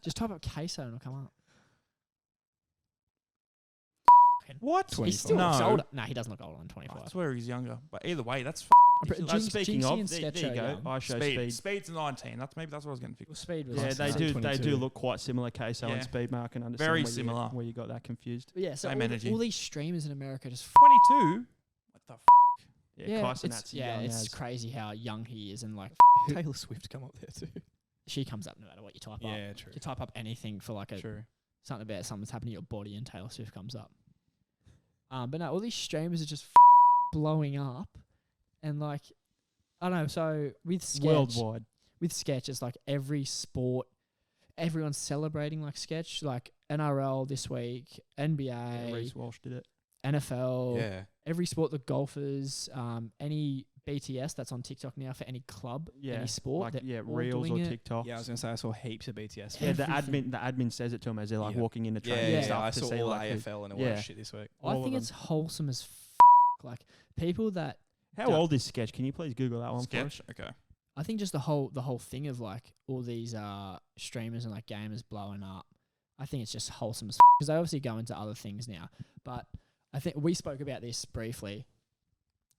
Just type up queso and it'll come up. What? He still No. looks older. No, he doesn't look older than 25. I swear he's younger. But either way, that's Jinx- Speaking Jinxie of, and there Sketch you are go. young. I show speed. speed. Speed's 19. That's what I was getting Well, fixed. Speed was Yeah, like they 16. do. They 22. do look quite similar. Queso and Yeah. Speed, mate. I can understand Very where similar. where you got that confused. But yeah, so Same all, energy. all these streamers in America just 22. What the? Yeah, Kyson, it's that's young it's as. crazy how young he is, and like Taylor Swift come up there too. she comes up no matter what you type up. Yeah, true. You type up anything for like True. something about something that's happening to your body, and Taylor Swift comes up. But no, all these streamers are just blowing up, and like I don't know. So with Worldwide. Sketch, it's like every sport, everyone's celebrating like Sketch, like NRL this week, NBA, Yeah, Reece Walsh did it. NFL, Yeah. every sport, the golfers, any BTS that's on TikTok now for any club, Yeah, any sport, like they're all Reels doing or it. TikTok. Yeah, I was gonna say I saw heaps of BTS. Yeah, Everything. the admin says it to them as they're like Yeah. walking in the Yeah, train yeah, and yeah, stuff I to saw see all like AFL and all yeah. that shit this week. I all think of it's wholesome as like people that How Don't- old is Sketch? Can you please Google that one for us? Sketch. Okay. I think just the whole thing of like all these streamers and like gamers blowing up. I think it's just wholesome as because they obviously go into other things now. But I think we spoke about this briefly.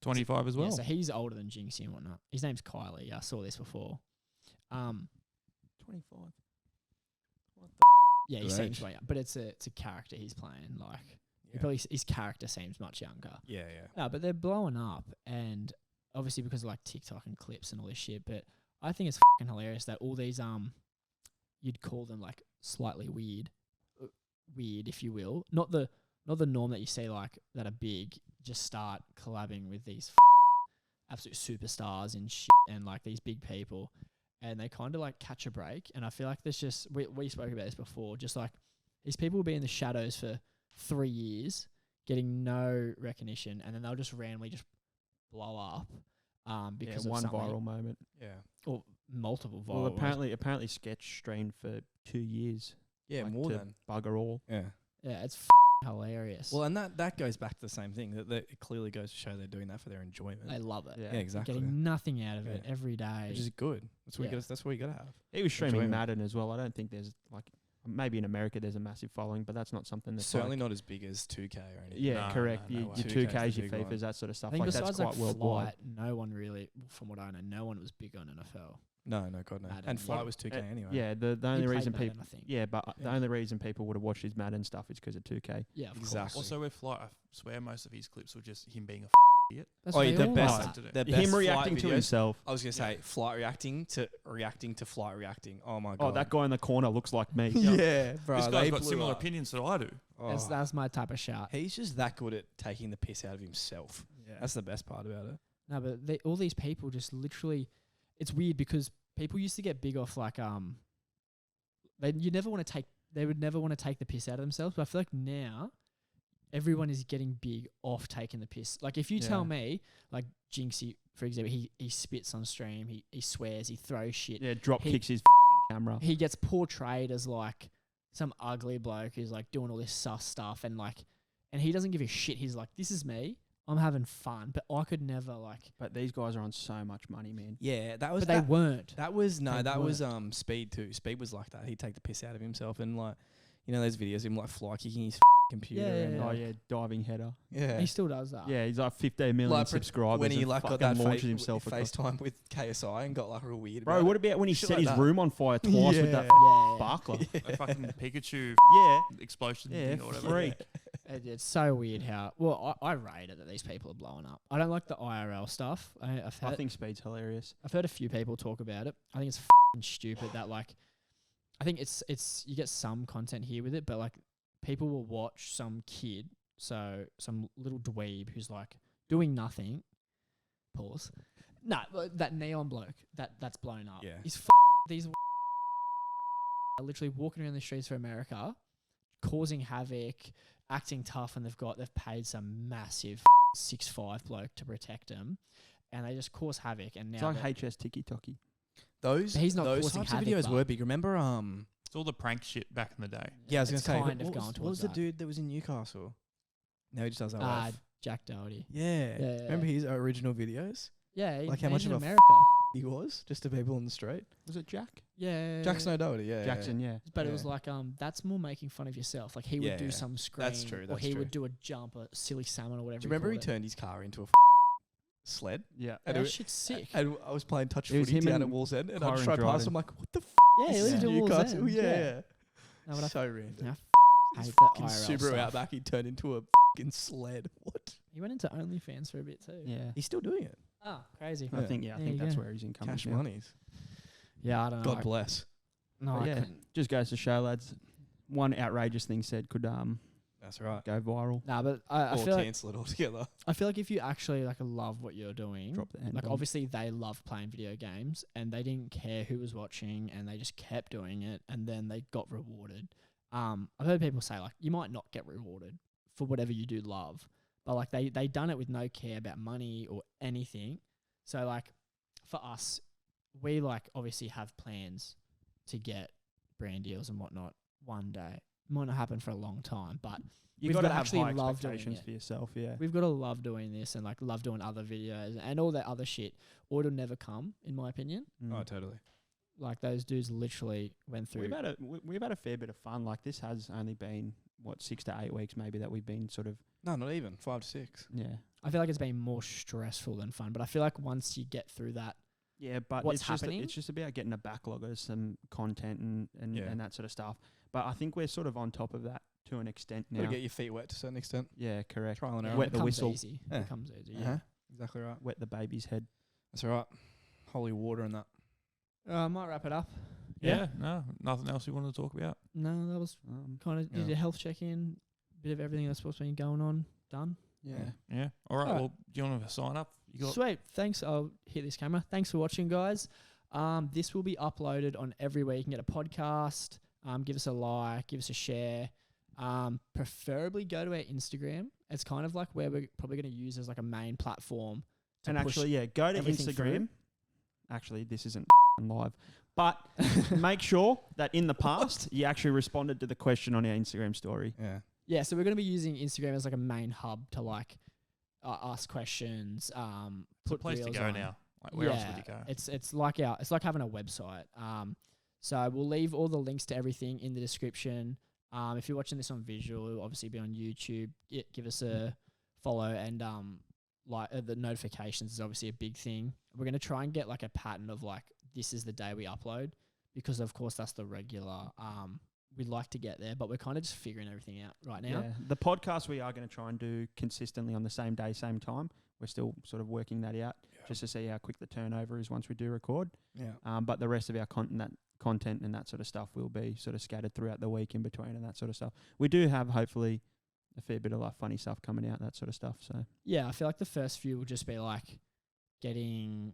25 as well. Yeah, so he's older than Jinxie and whatnot. His name's Kylie. I saw this before. 25. Yeah, he Good seems age. way up, but it's a probably his Yeah. his character seems much younger. Yeah, yeah. No, but they're blowing up, and obviously because of like TikTok and clips and all this shit. But I think it's fucking hilarious that all these you'd call them like slightly weird if you will, not the norm that you see like that are big just start collabing with these absolute superstars and shit and like these big people, and they kind of like catch a break. And I feel like there's just we spoke about this before. Just like these people will be in the shadows for 3 years, getting no recognition, and then they'll just randomly just blow up. Because of one something, viral moment. Yeah. or multiple viral. Well, ones. apparently Sketch streamed for 2 years. Yeah, like, more to than. bugger all. Yeah. Yeah, it's hilarious. Well, and that goes back to the same thing. That it clearly goes to show they're doing that for their enjoyment. they love it. Yeah. Yeah, exactly. Getting nothing out of it Yeah. every day. Which is good. That's what Yeah. that's what you gotta have. He was streaming Enjoyment. Madden as well. I don't think there's like maybe in America there's a massive following, but that's not something that's Certainly like, not as big as 2K or anything. Yeah, No, correct. no your way. your 2K 's 2Ks, the your big FIFAs, one. that sort of I stuff. think Like that's besides quite like worldwide. Flight, no one really, from what I know, no one was big on NFL. No, God no. Madden, And Flight yeah. was 2K anyway. Yeah, the He only played reason Madden, people I think. yeah, but the Yeah. only reason people would have watched his Madden stuff is because of 2K. Yeah, of Exactly. course. Also with Flight, I swear most of his clips were just him being a idiot. That's Oh, what yeah, they the all best, are. to do. the best Him Flight reacting to videos- himself. I was gonna say Flight reacting to Flight reacting. Oh my god. Oh, that guy in the corner looks like me. Yeah, bro. This they guy's got blew similar up. opinions to I do. Oh. That's my type of shot. He's just that good at taking the piss out of himself. Yeah. That's the best part about it. No, but all these people just literally, it's weird because people used to get big off like they would never want to take the piss out of themselves. But I feel like now everyone is getting big off taking the piss. Like if you tell Yeah. me like Jinxie, for example, he spits on stream, he swears, he throws shit. Yeah, drop He- kicks his camera. He gets portrayed as like some ugly bloke who's like doing all this sus stuff and he doesn't give a shit. He's like, this is me. I'm having fun, but I could never like. But these guys are on so much money, man. Yeah, that was But they weren't. That was They that was Speed too. Speed was like that. He'd take the piss out of himself and like, you know, those videos of him like fly kicking his computer. Yeah, and yeah. Oh like, yeah, diving header. yeah. He still does that. Yeah, he's like 15 million Like subscribers. when he and like got fucking that launches himself across. FaceTime with KSI and got like real weird. Bro, about what it. about when he Shit set like his that. room on fire twice with that Yeah. sparkler? A fucking Pikachu Yeah, explosion yeah, thing or whatever. freak. It's so weird how. Well, I rate it that these people are blowing up. I don't like the IRL stuff. I've I heard, think Speed's hilarious. I've heard a few people talk about it. I think it's stupid that like. I think it's you get some content here with it, but like people will watch some kid, so some little dweeb who's like doing nothing. Pause. No, that neon bloke that's blown up. Yeah. He's these are literally walking around the streets of America, causing havoc, acting tough, and they've paid some massive 6'5" bloke to protect them, and they just cause havoc. And now It's like they're- HS Tiki Toki. Those He's not those causing types of havoc, videos but- were big. Remember It's all the prank shit back in the day. yeah, I was gonna it's say kind of what going was, what towards was the that. dude that was in Newcastle? No, he just does OF. Jack Doherty. Yeah. Yeah, Remember his original videos? Yeah, Like how much in of a America. He was just to people on the street. Was it Jack? Yeah, Jackson Doherty, yeah. Jackson, yeah. But it was Yeah. like that's more making fun of yourself. Like he would Yeah, do yeah. some scream, That's true, or that's he true. would do a jump, a silly salmon, or whatever. Do you remember he called turned his car into a sled? Yeah. it. and That it- shit's sick. And I was playing touch It was footy him down and at Wallsend, and I just Kyron tried past Dryden. him like, what the Yeah, he is lives this in Newcastle? Wallsend. Yeah. No, but I So random. Yeah, hate His that fucking IRL Subaru stuff. Outback, he turned into a fucking sled. What? He went into OnlyFans for a bit too. Yeah. He's still doing it. Oh, crazy. I Yeah. think There that's you go. where his income Cash is now. monies. Yeah, I don't know. God bless. No, But I yeah, couldn't. just goes to show, lads. One outrageous thing said could That's right. go viral. Nah, but I Or feel like cancel it altogether. I feel like if you actually like love what you're doing, Drop the N like bomb. obviously they love playing video games and they didn't care who was watching and they just kept doing it and then they got rewarded. I've heard people say like you might not get rewarded for whatever you do love, but like they done it with no care about money or anything. So like for us, we like obviously have plans to get brand deals and whatnot one day. Might not happen for a long time, but You we've got to gotta have actually high love doing expectations it. for yourself. Yeah. we've got to love doing this and like love doing other videos and all that other shit, or it'll never come, in my opinion. Mm. Oh, totally. Like those dudes literally went through. We've had a fair bit of fun. Like this has only been 6 to 8 weeks maybe that we've been sort of No, not even. 5 to 6. yeah. I feel like it's been more stressful than fun, but I feel like once you get through that, Yeah, but What's it's just happening? it's just about getting a backlog of some content and Yeah. that sort of stuff. But I think we're sort of on top of that to an extent Got now. to get your feet wet to a certain extent. Yeah, correct. Trial and yeah, error. Wet it the becomes whistle. easy. Yeah. It becomes easy. Uh-huh. Exactly right. Wet the baby's head. That's all right. Holy water and that. I might wrap it up. Yeah, no, nothing else you wanted to talk about. No, that was kind of did Yeah. a health check in, bit of everything that's supposed to be going on done. Yeah. Yeah. All right. Alright. Well, do you want to sign up? You got Sweet. Thanks. I'll hit this camera. Thanks for watching, guys. This will be uploaded on everywhere. You can get a podcast. Give us a like, give us a share. Preferably go to our Instagram. It's kind of like where we're probably going to use as like a main platform. And actually, yeah, go to everything Instagram. through. Actually, this isn't live, but make sure that in the past you actually responded to the question on our Instagram story. Yeah. Yeah, so we're going to be using Instagram as like a main hub to like ask questions. It's a put place to reels go on. now. Like, where else would you go? It's like having a website. So we'll leave all the links to everything in the description. If you're watching this on visual, it'll obviously be on YouTube. Give us a follow, and the notifications is obviously a big thing. We're gonna try and get like a pattern of like this is the day we upload, because of course that's the regular. We'd like to get there, but we're kind of just figuring everything out right now. Yeah. The podcast we are going to try and do consistently on the same day, same time. We're still sort of working that out just to see how quick the turnover is once we do record. Yeah. But the rest of our content and that sort of stuff will be sort of scattered throughout the week in between and that sort of stuff. We do have hopefully a fair bit of like funny stuff coming out, that sort of stuff. So Yeah, I feel like the first few will just be like getting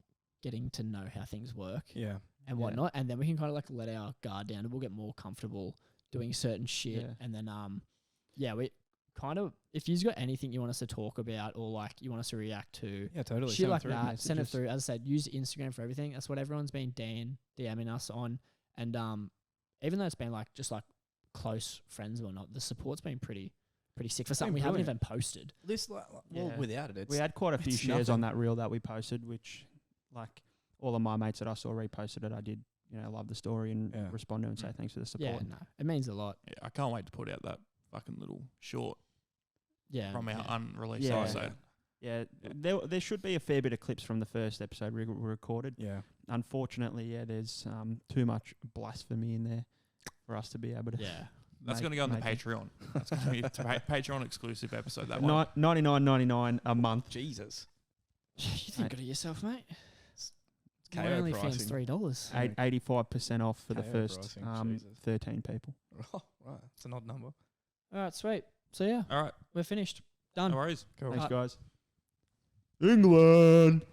to know how things work Yeah. and whatnot, and then we can kind of like let our guard down and we'll get more comfortable doing certain shit. Yeah. And then we kind of, if you've got anything you want us to talk about or like you want us to react to, Yeah, totally. shit Send it like through. that, send it Messages. through. As I said, use Instagram for everything. That's what everyone's been DMing us on. And even though it's been like just like close friends or not, the support's been pretty sick for something we haven't brilliant. even posted. This, well, Yeah. without it, it's we had quite a few it's shares on nothing. that reel that we posted, which like all of my mates that I saw reposted it. I did, love the story and Yeah. respond to and say thanks for the support. Yeah, no, it means a lot. Yeah, I can't wait to put out that fucking little short Yeah, from our unreleased Yeah. episode. Yeah, there should be a fair bit of clips from the first episode we recorded. Yeah. Unfortunately, there's too much blasphemy in there for us to be able to. yeah. That's going to go on the Patreon. That's going to be a Patreon exclusive episode. That one. $99.99 a month. Jesus. You think good of yourself, mate. KO My only fan's pricing. $3. 85% off for the KO first pricing, Jesus. 13 people. Oh, right. It's an odd number. All right, sweet. So yeah, All right. we're finished. Done. No worries. Cool. Thanks, Uh, guys. England.